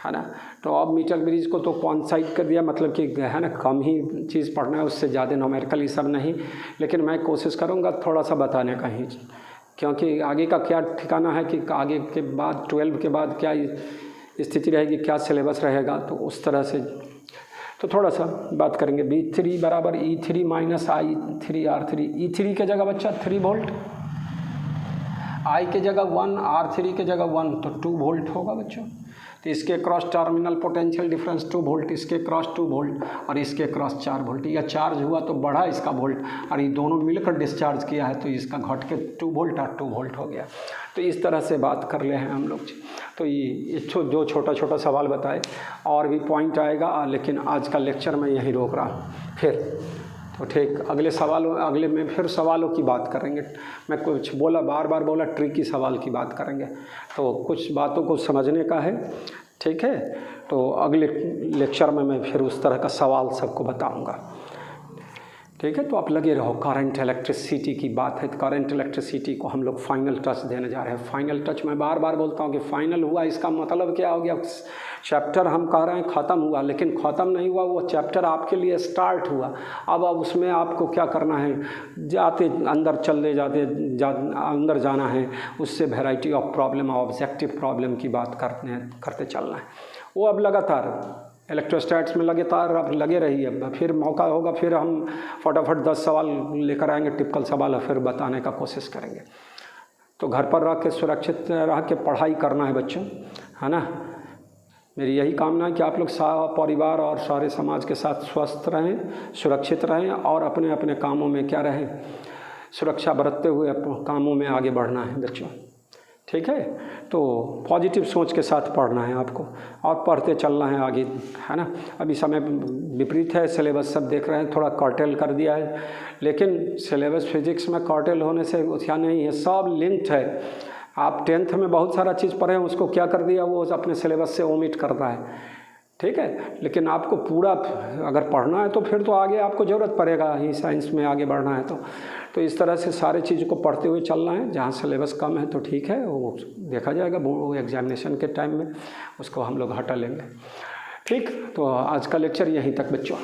A: है ना। तो अब मीटर ब्रिज को तो कॉन्साइड कर दिया, मतलब कि है ना कम ही चीज़ पढ़ना है, उससे ज़्यादा न्यूमेरिकल ये सब नहीं, लेकिन मैं कोशिश करूँगा थोड़ा सा बताने का ही, क्योंकि आगे का क्या ठिकाना है कि आगे के बाद 12 के बाद क्या स्थिति रहेगी, क्या सिलेबस रहेगा, तो उस तरह से तो थोड़ा सा बात करेंगे। V3 बराबर E3 माइनस I3R3, E3 के जगह बच्चा 3 वोल्ट, I के जगह 1, R3 के जगह 1, तो 2 वोल्ट होगा बच्चों। तो इसके cross terminal potential difference 2 volt, इसके क्रॉस 2 वोल्ट और इसके क्रॉस 4 वोल्ट। यह चार्ज हुआ तो बढ़ा इसका वोल्ट, और ये दोनों मिलकर डिस्चार्ज किया है, तो इसका घट के 2 वोल्ट और 2 वोल्ट हो गया। तो इस तरह से बात कर ले हैं हम लोग। तो ये जो छोटा छोटा सवाल बताए, और भी पॉइंट आएगा, लेकिन आज का लेक्चर मैं यहीं रोक रहा हूँ। फिर तो ठीक, अगले में फिर सवालों की बात करेंगे। मैं कुछ बोला, बार बार बोला, ट्रिकी सवाल की बात करेंगे, तो कुछ बातों को समझने का है, ठीक है। तो अगले लेक्चर में मैं फिर उस तरह का सवाल सबको बताऊंगा, ठीक है। तो आप लगे रहो। करंट इलेक्ट्रिसिटी की बात है, तो करंट इलेक्ट्रिसिटी को हम लोग फाइनल टच देने जा रहे हैं। फाइनल टच मैं बार बार बोलता हूँ कि फाइनल हुआ, इसका मतलब क्या हो गया, चैप्टर हम कह रहे हैं ख़त्म हुआ, लेकिन ख़त्म नहीं हुआ, वो चैप्टर आपके लिए स्टार्ट हुआ। अब उसमें आपको क्या करना है, जाते अंदर चलते अंदर जाना है, उससे variety of problem, objective problem की बात करते चलना है। वो अब लगातार इलेक्ट्रोस्टैट्स में लगातार आप लगे रहिए, फिर मौका होगा फिर हम फटाफट 10 सवाल लेकर आएंगे, टिपिकल सवाल, फिर बताने का कोशिश करेंगे। तो घर पर रह के सुरक्षित रह के पढ़ाई करना है बच्चों, है ना। मेरी यही कामना है कि आप लोग परिवार और सारे समाज के साथ स्वस्थ रहें, सुरक्षित रहें, और अपने अपने कामों में क्या रहें, सुरक्षा बरतते हुए कामों में आगे बढ़ना है बच्चों, ठीक है। तो पॉजिटिव सोच के साथ पढ़ना है आपको, और पढ़ते चलना है आगे, है ना। अभी समय विपरीत है, सिलेबस सब देख रहे हैं, थोड़ा कर्टेल कर दिया है, लेकिन सिलेबस फिजिक्स में कर्टेल होने से क्या नहीं है, सब लिंक्ड है। आप 10th में बहुत सारा चीज़ पढ़े, उसको क्या कर दिया, वो अपने सिलेबस से ओमिट कर रहा है, ठीक है। लेकिन आपको पूरा अगर पढ़ना है तो फिर तो आगे आपको ज़रूरत पड़ेगा ही, साइंस में आगे बढ़ना है तो इस तरह से सारे चीज़ को पढ़ते हुए चलना है। जहाँ सिलेबस कम है तो ठीक है, वो देखा जाएगा, वो एग्जामिनेशन के टाइम में उसको हम लोग हटा लेंगे, ठीक। तो आज का लेक्चर यहीं तक बच्चों।